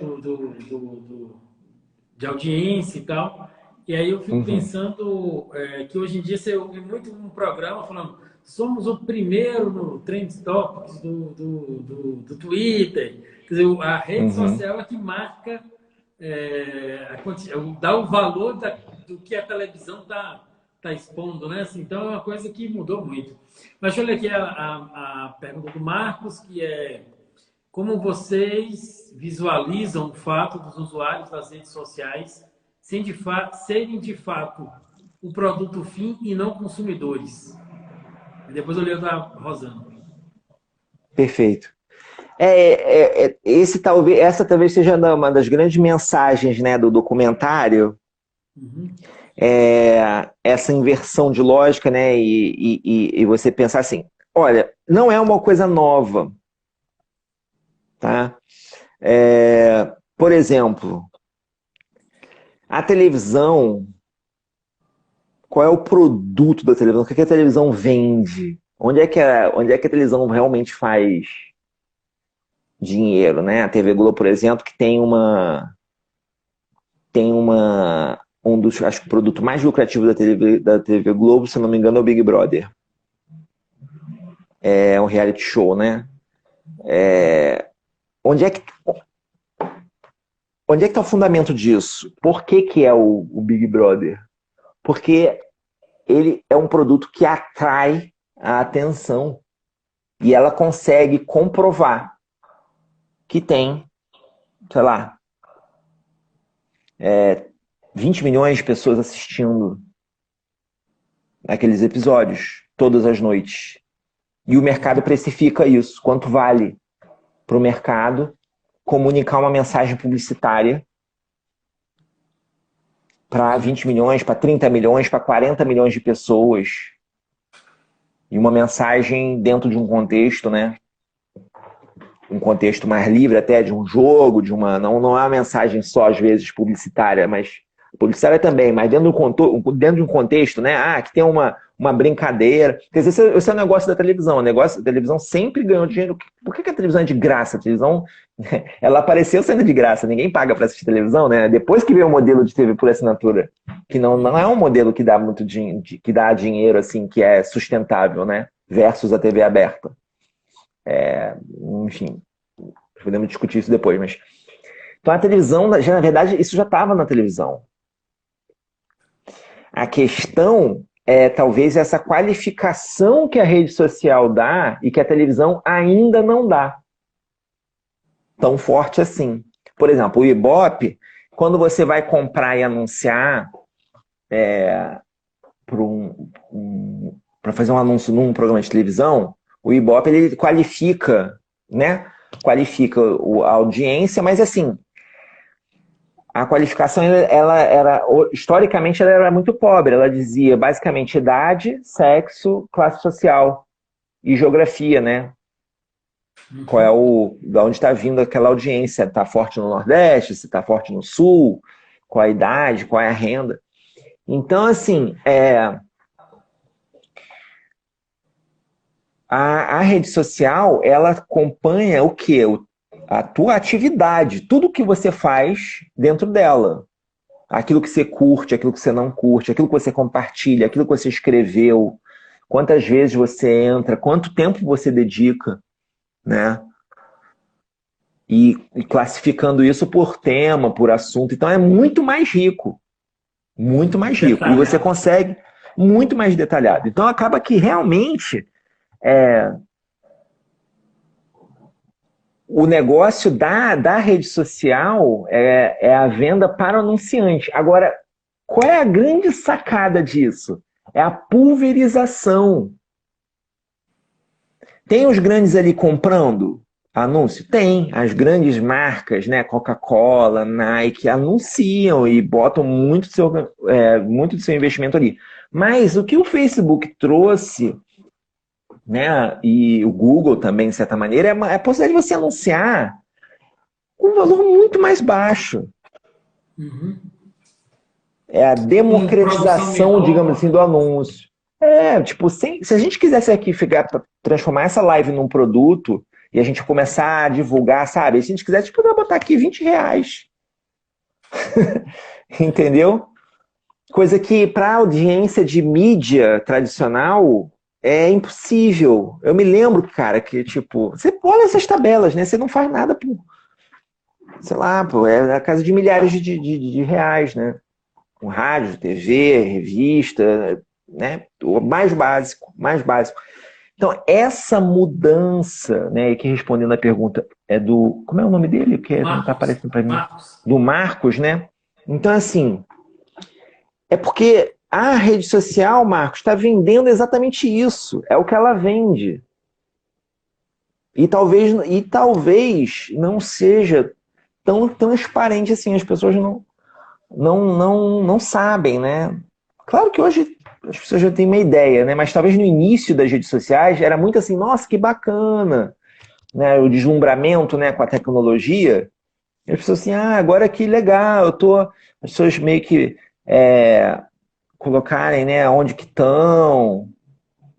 Speaker 1: De audiência e tal. E aí eu fico pensando que hoje em dia você ouve muito um programa falando somos o primeiro no Trend Topics do Twitter. Quer dizer, a rede social é que marca, dá o valor do que a televisão está expondo, né? Assim, então é uma coisa que mudou muito. Mas olha aqui a pergunta do Marcos, que é como vocês visualizam o fato dos usuários das redes sociais serem de fato o produto fim e não consumidores? E depois eu leio da Rosana.
Speaker 2: Perfeito. Essa talvez seja uma das grandes mensagens, né, do documentário. Essa inversão de lógica, né, e você pensar assim, olha, não é uma coisa nova, tá? Por exemplo, a televisão, qual é o produto da televisão? O que a televisão vende? Onde é que a televisão realmente faz dinheiro, né? A TV Globo, por exemplo, que tem um dos, acho que o produto mais lucrativo da TV Globo, se não me engano, é o Big Brother. é um reality show, né? Onde é que está o fundamento disso? Por que que é o Big Brother? Porque ele é um produto que atrai a atenção e ela consegue comprovar que tem, sei lá, 20 milhões de pessoas assistindo aqueles episódios todas as noites. E o mercado precifica isso. Quanto vale para o mercado comunicar uma mensagem publicitária para 20 milhões, para 30 milhões, para 40 milhões de pessoas? E uma mensagem dentro de um contexto, né? Um contexto mais livre até, de um jogo, de uma... Não é uma mensagem só, às vezes, publicitária, mas... Publicitária também, mas dentro de um contexto, né? Que tem uma brincadeira. Quer dizer, esse é o negócio da televisão. O negócio da televisão sempre ganhou dinheiro. Por que a televisão é de graça? A televisão, ela apareceu sendo de graça. Ninguém paga para assistir televisão, né? Depois que veio o modelo de TV por assinatura, que não é um modelo que dá muito que dá dinheiro, assim, que é sustentável, né? Versus a TV aberta. Enfim, podemos discutir isso depois, mas... Então a televisão, na verdade, isso já estava na televisão. A questão é talvez essa qualificação que a rede social dá e que a televisão ainda não dá. Tão forte assim. Por exemplo, o Ibope, quando você vai comprar e anunciar para fazer um anúncio num programa de televisão, o Ibope ele qualifica, né? Qualifica a audiência, mas assim, a qualificação, historicamente, ela era muito pobre. Ela dizia, basicamente, idade, sexo, classe social e geografia, né? Da onde está vindo aquela audiência. Está forte no Nordeste, se está forte no Sul, qual a idade, qual é a renda. Então, assim, a rede social, ela acompanha o quê? A tua atividade, tudo que você faz dentro dela. Aquilo que você curte, aquilo que você não curte, aquilo que você compartilha, aquilo que você escreveu, quantas vezes você entra, quanto tempo você dedica, né? E classificando isso por tema, por assunto. Então é muito mais rico. Muito mais rico. Detalhado. E você consegue muito mais detalhado. Então acaba que realmente o negócio da rede social é a venda para o anunciante. Agora, qual é a grande sacada disso? É a pulverização. Tem os grandes ali comprando anúncio? Tem. As grandes marcas, né, Coca-Cola, Nike, anunciam e botam muito do seu investimento ali. Mas o que o Facebook trouxe, né, e o Google também, de certa maneira, é a possibilidade de você anunciar com um valor muito mais baixo.
Speaker 1: Uhum.
Speaker 2: É a democratização, digamos assim, do anúncio. Tipo, se a gente quisesse aqui transformar essa live num produto e a gente começar a divulgar, sabe? Se a gente quisesse, poderia botar aqui R$20. Entendeu? Coisa que para audiência de mídia tradicional é impossível. Eu me lembro, cara, que tipo, você olha essas tabelas, né? Você não faz nada por, sei lá, é a casa de milhares de reais, né? Com rádio, TV, revista, né? O mais básico, mais básico. Então, essa mudança, né? Que respondendo a pergunta é do... Como é o nome dele? Que não está aparecendo para mim. Do Marcos, né? Então, assim, é porque a rede social, Marcos, está vendendo exatamente isso. É o que ela vende. E talvez não seja tão transparente assim. As pessoas não sabem, né? Claro que hoje as pessoas já têm uma ideia, né? Mas talvez no início das redes sociais era muito assim, nossa, que bacana, né? O deslumbramento, né, com a tecnologia. E as pessoas assim, agora que legal, as pessoas meio que colocarem, né, onde que estão,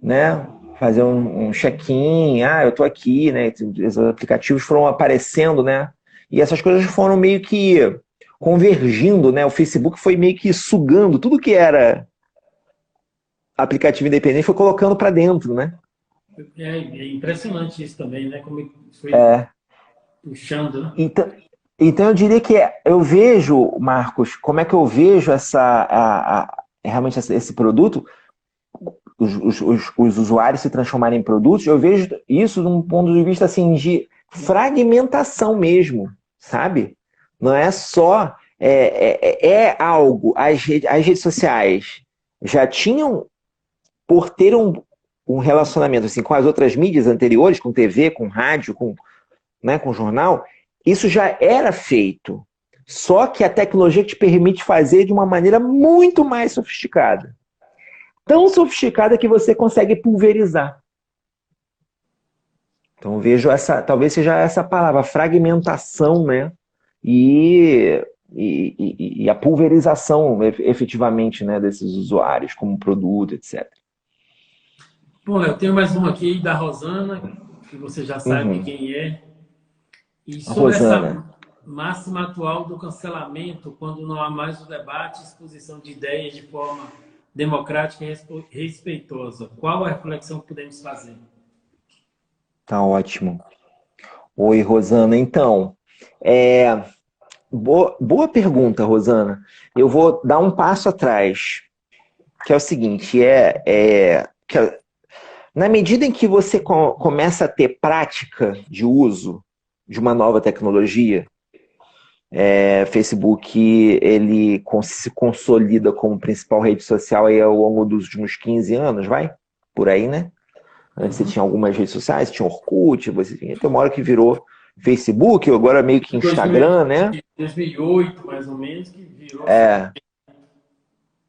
Speaker 2: né? Fazer um check-in, eu tô aqui, né? Os aplicativos foram aparecendo, né? E essas coisas foram meio que convergindo, né? O Facebook foi meio que sugando tudo que era aplicativo independente, foi colocando para dentro, né?
Speaker 1: É impressionante isso também, né? Como foi
Speaker 2: É,
Speaker 1: puxando, né?
Speaker 2: então eu diria que eu vejo, Marcos, como é que eu vejo realmente esse produto, os usuários se transformarem em produtos, eu vejo isso de um ponto de vista assim, de fragmentação mesmo, sabe? Não é só. É algo. As redes sociais já tinham, por ter um relacionamento assim, com as outras mídias anteriores, com TV, com rádio, né, com jornal, isso já era feito. Só que a tecnologia te permite fazer de uma maneira muito mais sofisticada. Tão sofisticada que você consegue pulverizar. Então vejo talvez seja essa palavra, fragmentação, né? E a pulverização efetivamente, né, desses usuários como produto, etc.
Speaker 1: Bom, eu tenho mais uma aqui da Rosana, que você já sabe
Speaker 2: Uhum.
Speaker 1: quem é. E
Speaker 2: A
Speaker 1: sobre essa
Speaker 2: Rosana.
Speaker 1: máxima atual do cancelamento, quando não há mais o debate e exposição de ideias de forma democrática e respeitosa, qual a reflexão que podemos fazer?
Speaker 2: Tá ótimo. Oi, Rosana. Então, é, boa pergunta, Rosana. Eu vou dar um passo atrás, que é o seguinte, na medida em que você começa a ter prática de uso de uma nova tecnologia, Facebook ele se consolida como principal rede social aí ao longo dos últimos 15 anos, vai? Por aí, né? Antes você
Speaker 1: Uhum.
Speaker 2: tinha algumas redes sociais, tinha Orkut, você tinha, tem uma hora que virou Facebook, agora meio que Instagram, né?
Speaker 1: 2008, mais ou menos, que virou assim.
Speaker 2: É,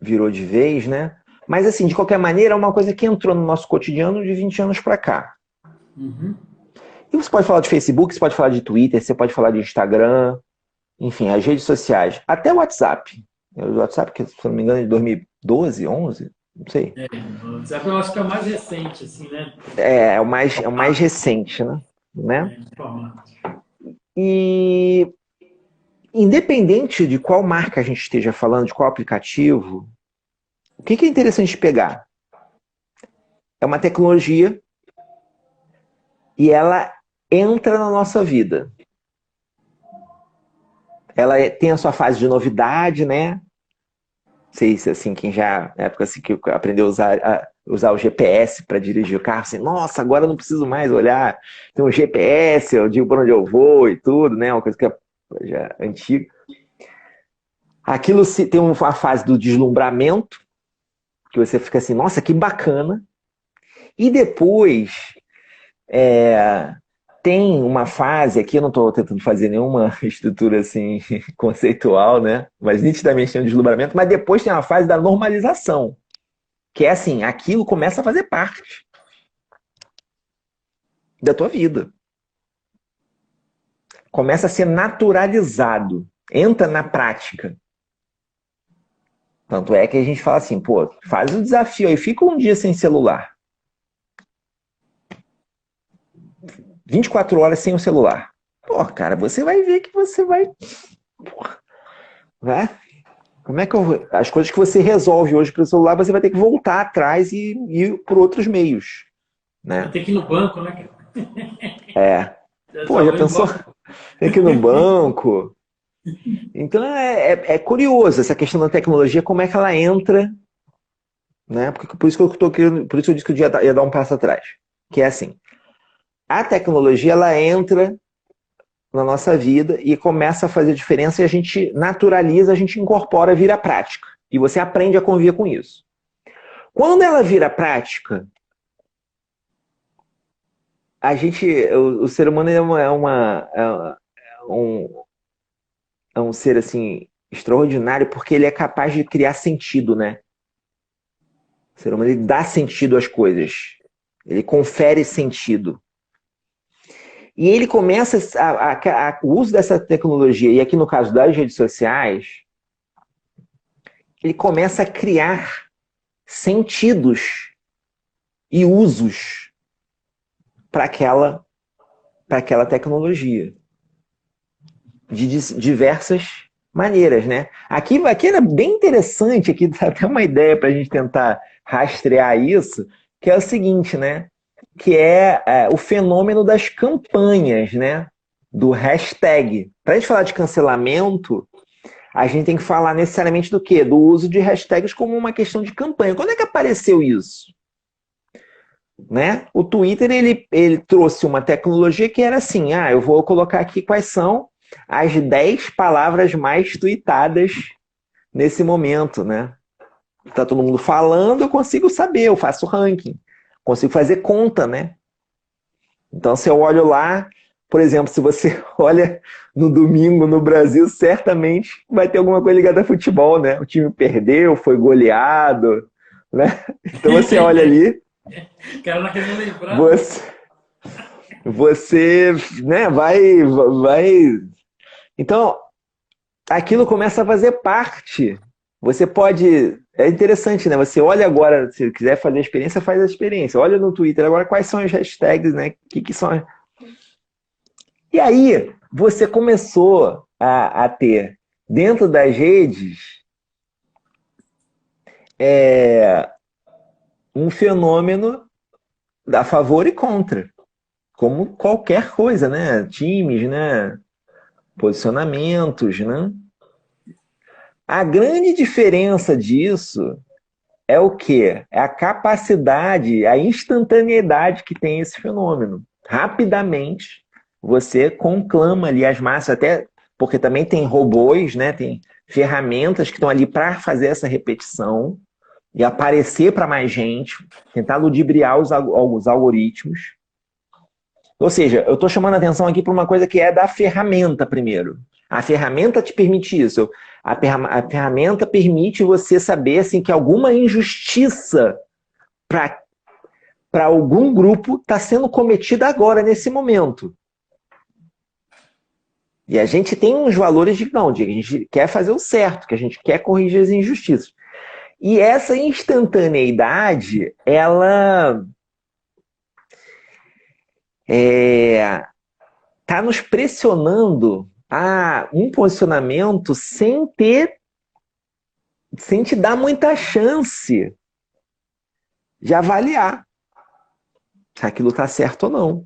Speaker 2: virou de vez, né? Mas assim, de qualquer maneira, é uma coisa que entrou no nosso cotidiano de 20 anos para cá.
Speaker 1: Uhum.
Speaker 2: E você pode falar de Facebook, você pode falar de Twitter, você pode falar de Instagram, enfim, as redes sociais, até o WhatsApp. O WhatsApp, que se não me engano, é de 2012, 11, não sei.
Speaker 1: O WhatsApp eu acho que é o mais recente, assim, né?
Speaker 2: É o mais recente, né?
Speaker 1: De formato.
Speaker 2: E independente de qual marca a gente esteja falando, de qual aplicativo, o que é interessante pegar? É uma tecnologia e ela entra na nossa vida. Ela tem a sua fase de novidade, né? Não sei se assim, quem já, na época assim, que aprendeu a usar o GPS para dirigir o carro, assim, nossa, agora eu não preciso mais olhar, tem um GPS, eu digo para onde eu vou e tudo, né? Uma coisa que já é antiga. Aquilo tem uma fase do deslumbramento, que você fica assim, nossa, que bacana. E depois tem uma fase, aqui eu não estou tentando fazer nenhuma estrutura assim conceitual, né? Mas nitidamente tem um deslumbramento, mas depois tem uma fase da normalização, que é assim, aquilo começa a fazer parte da tua vida. Começa a ser naturalizado, entra na prática. Tanto é que a gente fala assim, pô, faz o desafio aí, fica um dia sem celular. 24 horas sem o celular. Pô, cara, você vai ver que você vai. Né? Como é que as coisas que você resolve hoje pelo celular, você vai ter que voltar atrás e ir por outros meios,
Speaker 1: Vai
Speaker 2: né?
Speaker 1: ter que ir no banco, né, cara?
Speaker 2: É.
Speaker 1: Eu
Speaker 2: Pô,
Speaker 1: só
Speaker 2: já
Speaker 1: vou
Speaker 2: pensou?
Speaker 1: embora.
Speaker 2: Tem que ir no banco. Então é curioso essa questão da tecnologia, como é que ela entra, né? Por isso que eu tô querendo, por isso eu disse que eu ia dar um passo atrás. Que é assim, a tecnologia ela entra na nossa vida e começa a fazer diferença e a gente naturaliza, a gente incorpora, vira prática. E você aprende a conviver com isso. Quando ela vira prática, o ser humano é um ser assim extraordinário porque ele é capaz de criar sentido, né? O ser humano ele dá sentido às coisas, ele confere sentido. E ele começa o uso dessa tecnologia, e aqui no caso das redes sociais, ele começa a criar sentidos e usos para aquela tecnologia de diversas maneiras, né? Aqui era bem interessante, aqui dá até uma ideia para a gente tentar rastrear isso, que é o seguinte, né? que é o fenômeno das campanhas, né? Do hashtag. Para a gente falar de cancelamento, a gente tem que falar necessariamente do quê? Do uso de hashtags como uma questão de campanha. Quando é que apareceu isso? Né? O Twitter ele trouxe uma tecnologia que era assim, eu vou colocar aqui quais são as 10 palavras mais tweetadas nesse momento, né? Tá todo mundo falando, eu consigo saber, eu faço ranking, consigo fazer conta, né? Então, se eu olho lá, por exemplo, se você olha no domingo no Brasil, certamente vai ter alguma coisa ligada a futebol, né? O time perdeu, foi goleado, né? Então você olha ali,
Speaker 1: Cara, não querendo lembrar.
Speaker 2: você né, vai. Então, aquilo começa a fazer parte. Você pode. É interessante, né? Você olha agora, se quiser fazer a experiência, faz a experiência. Olha no Twitter agora quais são as hashtags, né? Que são. E aí, você começou a ter, dentro das redes, um fenômeno a favor e contra. Como qualquer coisa, né? Times, né? Posicionamentos, né? A grande diferença disso é o quê? É a capacidade, a instantaneidade que tem esse fenômeno. Rapidamente, você conclama ali as massas, até porque também tem robôs, né? Tem ferramentas que estão ali para fazer essa repetição e aparecer para mais gente, tentar ludibriar os algoritmos. Ou seja, eu estou chamando a atenção aqui para uma coisa que é da ferramenta primeiro. A ferramenta te permite isso. A ferramenta permite você saber assim, que alguma injustiça para algum grupo está sendo cometida agora, nesse momento. E a gente tem uns valores de não, de que a gente quer fazer o certo, que a gente quer corrigir as injustiças. E essa instantaneidade, ela está nos pressionando a um posicionamento sem te dar muita chance de avaliar se aquilo está certo ou não.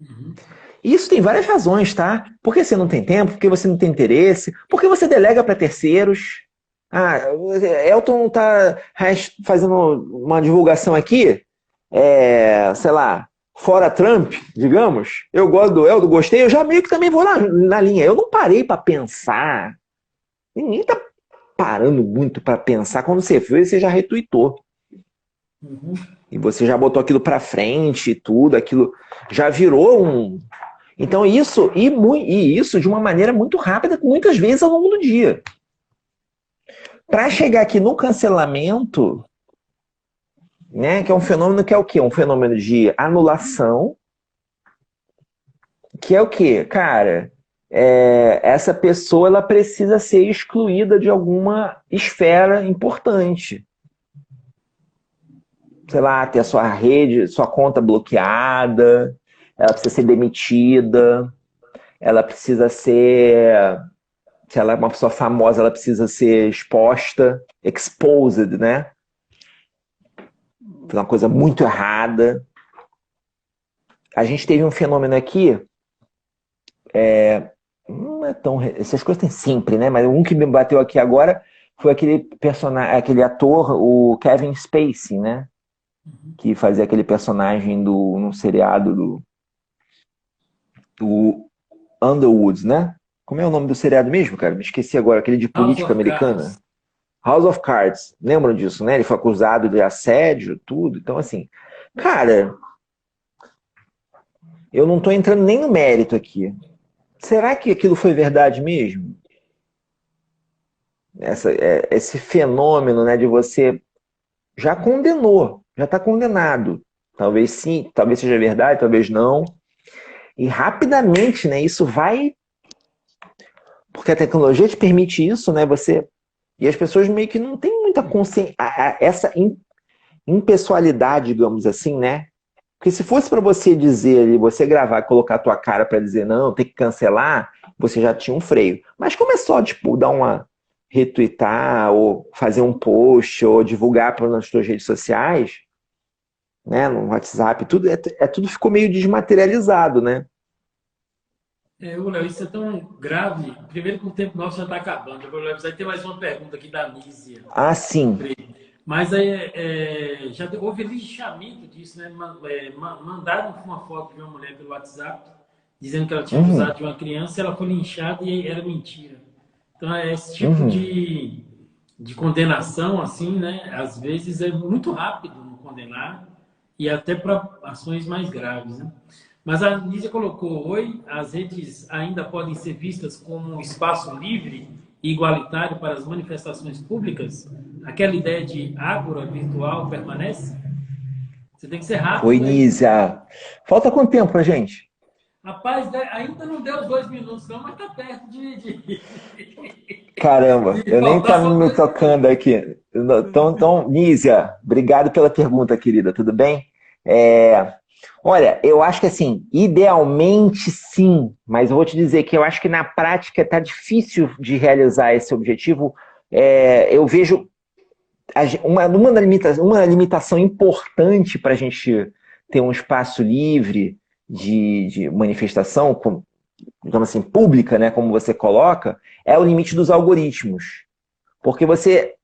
Speaker 1: Uhum.
Speaker 2: Isso tem várias razões, tá? Porque você não tem tempo, porque você não tem interesse, porque você delega para terceiros. Elton tá fazendo uma divulgação aqui, sei lá, fora Trump, digamos. Eu gosto do Elton, gostei, eu já meio que também vou na linha. Eu não parei para pensar. Ninguém tá parando muito para pensar. Quando você viu, você já retweetou.
Speaker 1: Uhum.
Speaker 2: E você já botou aquilo para frente e tudo, aquilo já virou um. Então, isso isso de uma maneira muito rápida, muitas vezes ao longo do dia. Para chegar aqui no cancelamento, né, que é um fenômeno que é o quê? Um fenômeno de anulação, que é o quê? Cara, essa pessoa ela precisa ser excluída de alguma esfera importante. Sei lá, ter a sua rede, sua conta bloqueada, ela precisa ser demitida, ela precisa ser, se ela é uma pessoa famosa, ela precisa ser exposta, exposed, né? Uma coisa muito errada. A gente teve um fenômeno aqui, não é tão, essas coisas tem sempre, né? Mas um que me bateu aqui agora foi aquele personagem, aquele ator, o Kevin Spacey, né? Que fazia aquele personagem num seriado do Underwoods, né? Como é o nome do seriado mesmo, cara? Me esqueci agora, aquele de
Speaker 1: House
Speaker 2: política
Speaker 1: of
Speaker 2: americana.
Speaker 1: Cards.
Speaker 2: House of Cards. Lembram disso, né? Ele foi acusado de assédio, tudo. Então, assim, cara, eu não tô entrando nem no mérito aqui. Será que aquilo foi verdade mesmo? Esse fenômeno, né, de você já condenou, já está condenado. Talvez sim, talvez seja verdade, talvez não. E rapidamente, né, isso vai. Porque a tecnologia te permite isso, né? E as pessoas meio que não têm muita consciência. Essa impessoalidade, digamos assim, né? Porque se fosse para você dizer, você gravar, colocar a tua cara para dizer não, tem que cancelar, você já tinha um freio. Mas como é só, tipo, dar uma retweetar, ou fazer um post, ou divulgar nas suas redes sociais, né, no WhatsApp, tudo, tudo ficou meio desmaterializado, né?
Speaker 1: Ô, Léo, isso é tão grave. Primeiro que o tempo nosso já está acabando. Eu vou precisar ter mais uma pergunta aqui da Nízia.
Speaker 2: Ah, sim.
Speaker 1: Mas aí, houve lixamento disso, né? Mandaram uma foto de uma mulher pelo WhatsApp dizendo que ela tinha
Speaker 2: Uhum,
Speaker 1: abusado de uma criança, ela foi linchada e era mentira. Então, esse tipo
Speaker 2: uhum.
Speaker 1: de condenação, assim, né? Às vezes é muito rápido no condenar e até para ações mais graves, né? Mas a Nízia colocou, oi, as redes ainda podem ser vistas como um espaço livre e igualitário para as manifestações públicas? Aquela ideia de ágora virtual permanece? Você tem que ser
Speaker 2: Oi,
Speaker 1: rápido aí.
Speaker 2: Nízia. Falta quanto tempo pra gente?
Speaker 1: Rapaz, ainda não deu os 2 minutos, não, mas está perto
Speaker 2: Caramba,
Speaker 1: de
Speaker 2: eu nem
Speaker 1: faltar
Speaker 2: estava
Speaker 1: só
Speaker 2: me
Speaker 1: dois
Speaker 2: tocando
Speaker 1: minutos.
Speaker 2: aqui. Então, Nízia, obrigado pela pergunta, querida. Tudo bem? É, olha, eu acho que assim, idealmente sim, mas eu vou te dizer que eu acho que na prática está difícil de realizar esse objetivo. Eu vejo uma limitação importante para a gente ter um espaço livre de manifestação, digamos assim, pública, né, como você coloca, é o limite dos algoritmos. Porque você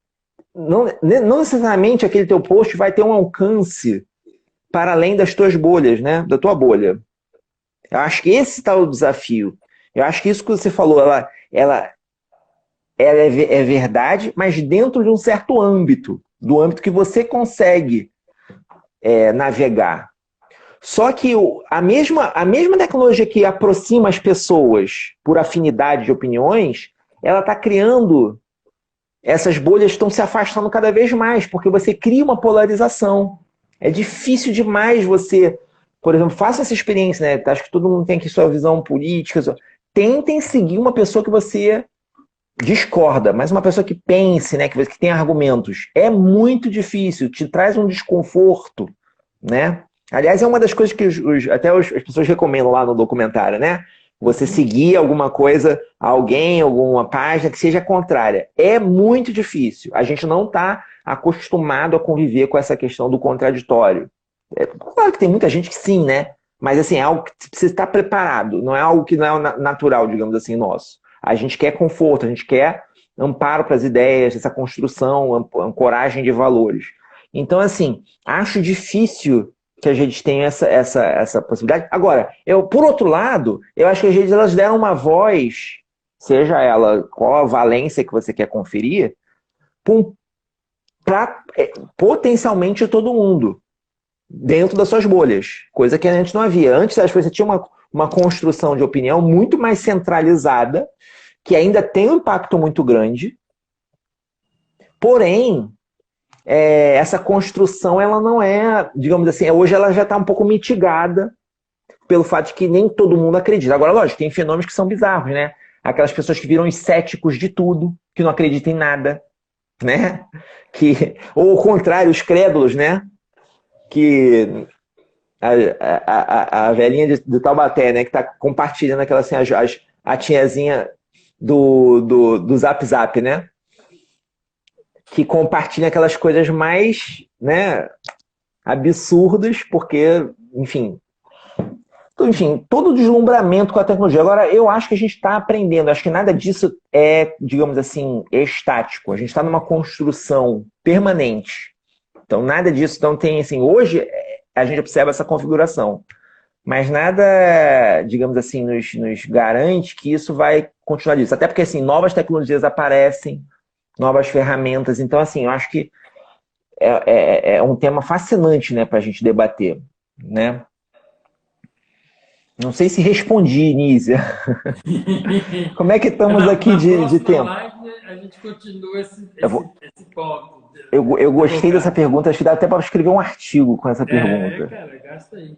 Speaker 2: não necessariamente aquele teu post vai ter um alcance para além das tuas bolhas, né? Da tua bolha. Eu acho que esse está o desafio. Eu acho que isso que você falou, ela é verdade, mas dentro de um certo âmbito, do âmbito que você consegue navegar. Só que a mesma tecnologia que aproxima as pessoas por afinidade de opiniões, ela está criando, essas bolhas estão se afastando cada vez mais, porque você cria uma polarização. É difícil demais você, por exemplo, faça essa experiência, né? Acho que todo mundo tem aqui sua visão política. Tentem seguir uma pessoa que você discorda, mas uma pessoa que pense, né, que tem argumentos. É muito difícil, te traz um desconforto, né? Aliás, é uma das coisas que as pessoas recomendam lá no documentário, né? Você
Speaker 1: Uhum.
Speaker 2: seguir alguma coisa, alguém, alguma página que seja contrária. É muito difícil. A gente não está acostumado a conviver com essa questão do contraditório. Claro que tem muita gente que sim, né? Mas assim, é algo que precisa estar preparado. Não é algo que não é natural, digamos assim, nosso. A gente quer conforto, a gente quer amparo para as ideias, essa construção, ancoragem de valores. Então, assim, acho difícil que a gente tenha essa possibilidade. Agora, por outro lado, eu acho que as redes elas deram uma voz, seja ela qual a valência que você quer conferir, para potencialmente todo mundo dentro das suas bolhas, coisa que antes não havia. Antes, acho que você tinha uma construção de opinião muito mais centralizada, que ainda tem um impacto muito grande, porém, essa construção, ela não é, digamos assim, hoje ela já está um pouco mitigada pelo fato de que nem todo mundo acredita. Agora, lógico, tem fenômenos que são bizarros, né? Aquelas pessoas que viram os céticos de tudo, que não acreditam em nada, né? Ou o contrário, os crédulos, né? Que a velhinha do Taubaté, né? Que tá compartilhando aquela assim, a tiazinha do Zap Zap, né? Que compartilha aquelas coisas mais, né, absurdas, porque, enfim, todo o deslumbramento com a tecnologia. Agora, eu acho que a gente está aprendendo, acho que nada disso é, digamos assim, estático. A gente está numa construção permanente. Então, nada disso não tem, assim, hoje a gente observa essa configuração. Mas nada, digamos assim, nos garante que isso vai continuar disso. Até porque, assim, novas tecnologias aparecem, novas ferramentas. Então, assim, eu acho que é um tema fascinante, né, para a gente debater, né? Não sei se respondi, Nízia. Como é que estamos aqui
Speaker 1: Na
Speaker 2: de
Speaker 1: próxima
Speaker 2: tempo?
Speaker 1: live, né, a gente continua
Speaker 2: Eu, vou,
Speaker 1: esse ponto
Speaker 2: eu gostei dessa
Speaker 1: colocado.
Speaker 2: pergunta, acho que dá até para escrever um artigo com essa pergunta.
Speaker 1: Cara, gasta aí.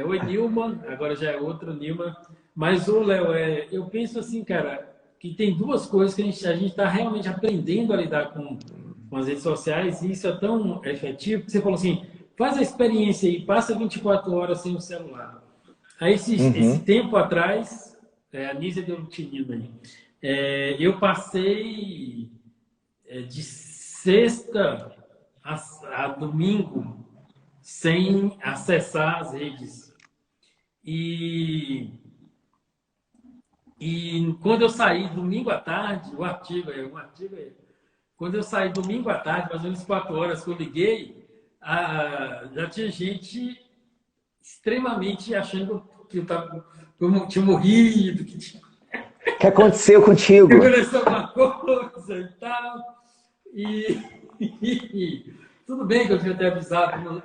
Speaker 1: Oi, Nilma, agora já é outro Nilma. Mas, ô, Léo, eu penso assim, cara, que tem duas coisas que a gente está realmente aprendendo a lidar com as redes sociais e isso é tão efetivo que você falou assim, faz a experiência aí, passa 24 horas sem o celular. Aí, esse
Speaker 2: Uhum,
Speaker 1: tempo atrás, a Nízia deu um tinindo aí, eu passei de sexta a domingo sem acessar as redes. E, e quando eu saí domingo à tarde, quando eu saí domingo à tarde, mais ou menos 4 horas que eu liguei, já tinha gente extremamente achando que eu tinha morrido,
Speaker 2: O que aconteceu
Speaker 1: que
Speaker 2: contigo?
Speaker 1: aconteceu alguma coisa e tal. E tudo bem que eu tinha até avisado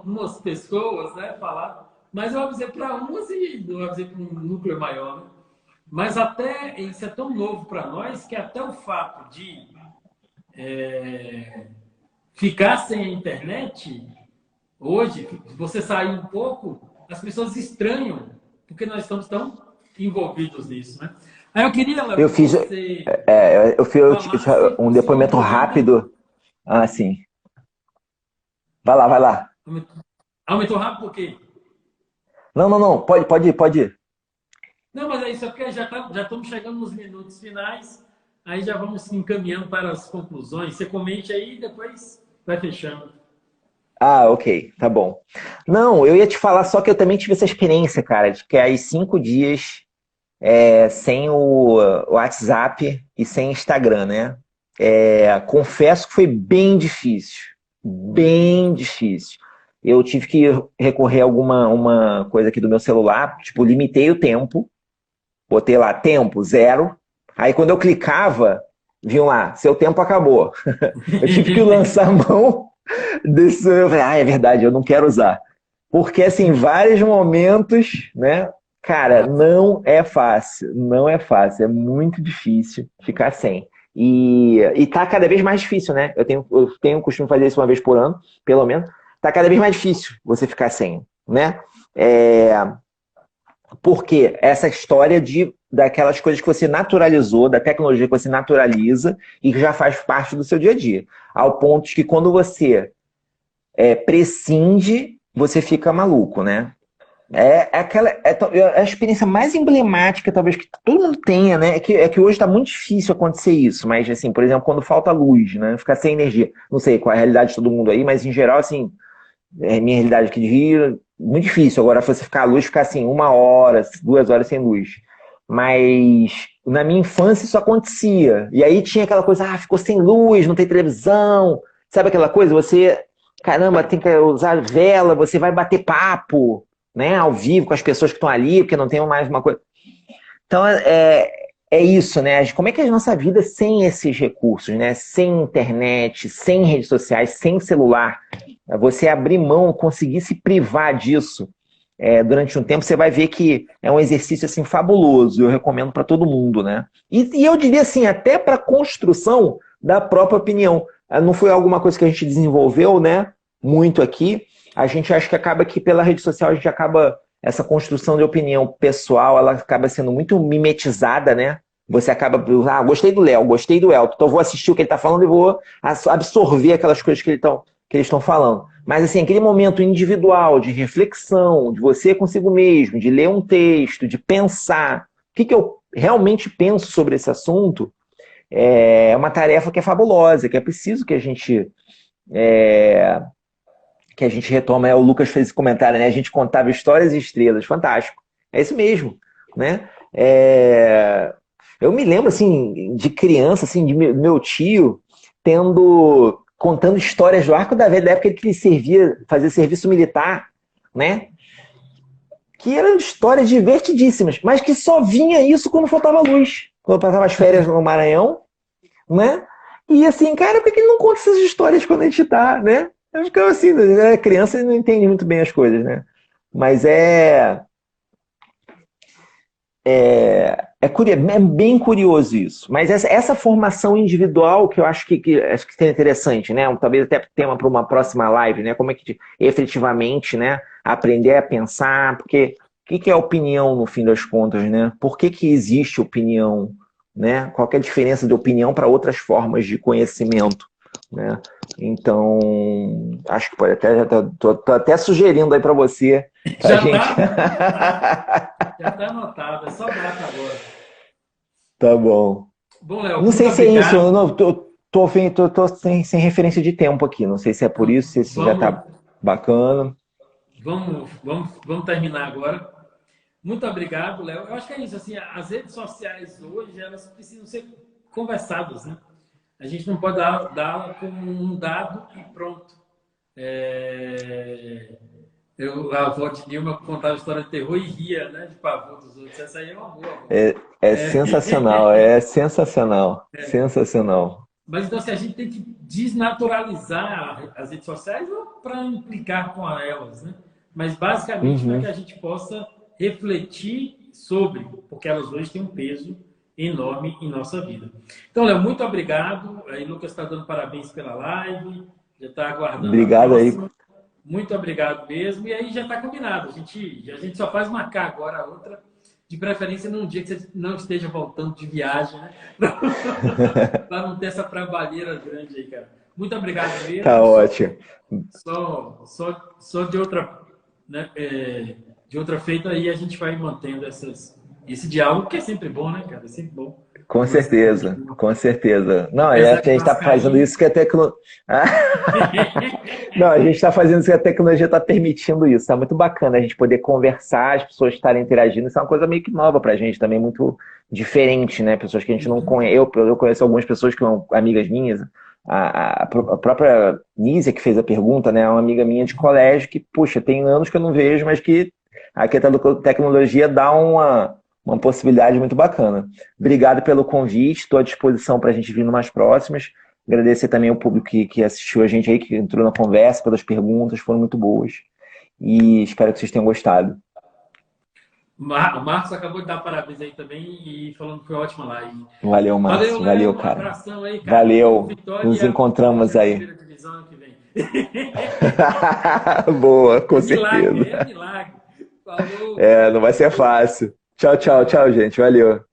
Speaker 1: umas pessoas, né, falar, mas eu avisei para umas e não avisei para um núcleo maior, né? Mas até isso é tão novo para nós que até o fato de ficar sem a internet, hoje, você sair um pouco, as pessoas estranham, porque nós estamos tão envolvidos nisso, né? Aí eu queria, Léo,
Speaker 2: Eu
Speaker 1: que
Speaker 2: fiz,
Speaker 1: você
Speaker 2: eu fiz
Speaker 1: falasse
Speaker 2: um
Speaker 1: o seu
Speaker 2: depoimento
Speaker 1: envolvimento.
Speaker 2: rápido. Ah, sim. Vai lá, vai lá.
Speaker 1: Aumentou rápido por quê?
Speaker 2: Não, não, não. Pode ir.
Speaker 1: Não, mas é isso, é porque já estamos chegando nos minutos finais, aí já vamos encaminhando para as conclusões. Você comente aí e depois vai fechando.
Speaker 2: Ah, ok, tá bom. Não, eu ia te falar só que eu também tive essa experiência, cara, de que aí 5 dias sem o WhatsApp e sem Instagram, né? Confesso que foi bem difícil, bem difícil. Eu tive que recorrer a alguma uma coisa aqui do meu celular, tipo, limitei o tempo, botei lá tempo, zero. Aí quando eu clicava, vinha lá, seu tempo acabou. Eu tive que lançar a mão desse. Eu falei, é verdade, eu não quero usar. Porque, assim, vários momentos, né? Cara, não é fácil, não é fácil, é muito difícil ficar sem. E tá cada vez mais difícil, né? Eu tenho o costume de fazer isso uma vez por ano, pelo menos. Tá cada vez mais difícil você ficar sem, né? É, porque essa história daquelas coisas que você naturalizou, da tecnologia que você naturaliza e que já faz parte do seu dia a dia. Ao ponto de que quando você prescinde, você fica maluco, né? É a experiência mais emblemática, talvez, que todo mundo tenha, né? É que hoje está muito difícil acontecer isso, mas, assim, por exemplo, quando falta luz, né? Ficar sem energia. Não sei qual é a realidade de todo mundo aí, mas, em geral, assim, minha realidade aqui de Rio, muito difícil. Agora, se você ficar a luz, ficar, assim, 1 hora, 2 horas sem luz. Mas, na minha infância, isso acontecia. E aí tinha aquela coisa, ficou sem luz, não tem televisão. Sabe aquela coisa? Você, caramba, tem que usar vela, você vai bater papo, né, ao vivo com as pessoas que estão ali, porque não tem mais uma coisa. Então, é isso, né? Como é que é a nossa vida sem esses recursos, né? Sem internet, sem redes sociais, sem celular? Você abrir mão, conseguir se privar disso durante um tempo, você vai ver que é um exercício assim fabuloso. Eu recomendo para todo mundo, né? E eu diria assim, até para a construção da própria opinião. Não foi alguma coisa que a gente desenvolveu, né? Muito aqui. A gente acha que acaba que pela rede social a gente acaba essa construção de opinião pessoal, ela acaba sendo muito mimetizada, né? Você acaba, gostei do Léo, gostei do Elton, então vou assistir o que ele está falando e vou absorver aquelas coisas que eles estão falando. Mas, assim, aquele momento individual de reflexão, de você consigo mesmo, de ler um texto, de pensar o que eu realmente penso sobre esse assunto, é uma tarefa que é fabulosa, que é preciso que a gente retoma. O Lucas fez esse comentário, né? A gente contava histórias e estrelas, fantástico. É isso mesmo, né? Eu me lembro, assim, de criança, assim, de meu tio contando histórias do Arco da Velha, da época que ele fazia serviço militar, né? Que eram histórias divertidíssimas, mas que só vinha isso quando faltava luz. Quando passava as férias no Maranhão, né? E assim, cara, por que ele não conta essas histórias quando a gente tá, né? Eu ficava assim, né? Criança não entende muito bem as coisas, né? Mas é bem curioso isso. Mas essa formação individual que eu acho que seria interessante, né? Talvez até tema para uma próxima live, né? Como é que efetivamente, né? Aprender a pensar, porque o que é opinião no fim das contas, né? Por que existe opinião, né? Qual que é a diferença de opinião para outras formas de conhecimento, né? Então, acho que pode até, tô até sugerindo aí para você, a
Speaker 1: Já
Speaker 2: gente.
Speaker 1: está anotado, já está anotado, é só data agora.
Speaker 2: Tá bom.
Speaker 1: Bom, Léo,
Speaker 2: Não
Speaker 1: muito
Speaker 2: sei se é isso, eu
Speaker 1: obrigado.
Speaker 2: não, tô sem referência de tempo aqui. Não sei se é por isso, se já
Speaker 1: Vamos,
Speaker 2: tá Bacana.
Speaker 1: Vamos terminar agora. Muito obrigado, Léo. Eu acho que é isso. Assim, as redes sociais hoje, elas precisam ser conversadas, né? A gente não pode dar como um dado e pronto. A avó de Nilma contava história de terror e ria, né? De pavor dos outros. Essa aí é uma boa, avó.
Speaker 2: É sensacional, é sensacional. Sensacional.
Speaker 1: Mas então, assim, a gente tem que desnaturalizar as redes sociais para implicar com elas, né? Mas basicamente para que
Speaker 2: Uhum.
Speaker 1: a gente possa refletir sobre, porque elas hoje têm um peso enorme em nossa vida. Então, Léo, muito obrigado. Aí, Lucas está dando parabéns pela live, já está aguardando a
Speaker 2: Obrigado aí.
Speaker 1: próxima. Muito obrigado mesmo. E aí já está combinado. A gente só faz marcar agora a outra, de preferência num dia que você não esteja voltando de viagem, né? Para não ter essa trabalheira grande aí, cara. Muito obrigado
Speaker 2: Tá
Speaker 1: mesmo.
Speaker 2: ótimo.
Speaker 1: Só de outra, né, de outra feita aí a gente vai mantendo esse diálogo, que é sempre bom, né, cara? É sempre bom
Speaker 2: Com
Speaker 1: conversar
Speaker 2: certeza,
Speaker 1: contigo.
Speaker 2: com certeza. Não, a
Speaker 1: Apesar de
Speaker 2: gente está fazendo
Speaker 1: vascaíno.
Speaker 2: isso que a tecnologia. Não, a gente está fazendo isso que a tecnologia está permitindo isso. Está muito bacana a gente poder conversar, as pessoas estarem interagindo. Isso é uma coisa meio que nova para a gente, também muito diferente, né? Pessoas que a gente não conhece. Eu conheço algumas pessoas que são amigas minhas. A própria Nízia, que fez a pergunta, né? É uma amiga minha de colégio que, puxa, tem anos que eu não vejo, mas que a tecnologia dá uma possibilidade muito bacana. Obrigado pelo convite, estou à disposição para a gente vir numas próximas. Agradecer também ao público que assistiu a gente aí, que entrou na conversa, pelas perguntas, foram muito boas. E espero que vocês tenham gostado.
Speaker 1: O Marcos acabou de dar parabéns aí também e falando que foi uma ótima live.
Speaker 2: Valeu,
Speaker 1: Valeu,
Speaker 2: Márcio. Valeu,
Speaker 1: Léo. Um
Speaker 2: cara.
Speaker 1: abração aí, cara. Boa
Speaker 2: Valeu.
Speaker 1: vitória e
Speaker 2: Nos
Speaker 1: aposta
Speaker 2: encontramos
Speaker 1: na
Speaker 2: aí.
Speaker 1: primeira divisão ano que vem.
Speaker 2: Boa, com
Speaker 1: Milagre, é
Speaker 2: certeza.
Speaker 1: milagre. Falou.
Speaker 2: Não vai ser fácil. Tchau, tchau,
Speaker 1: Tchau.
Speaker 2: tchau, gente. Valeu.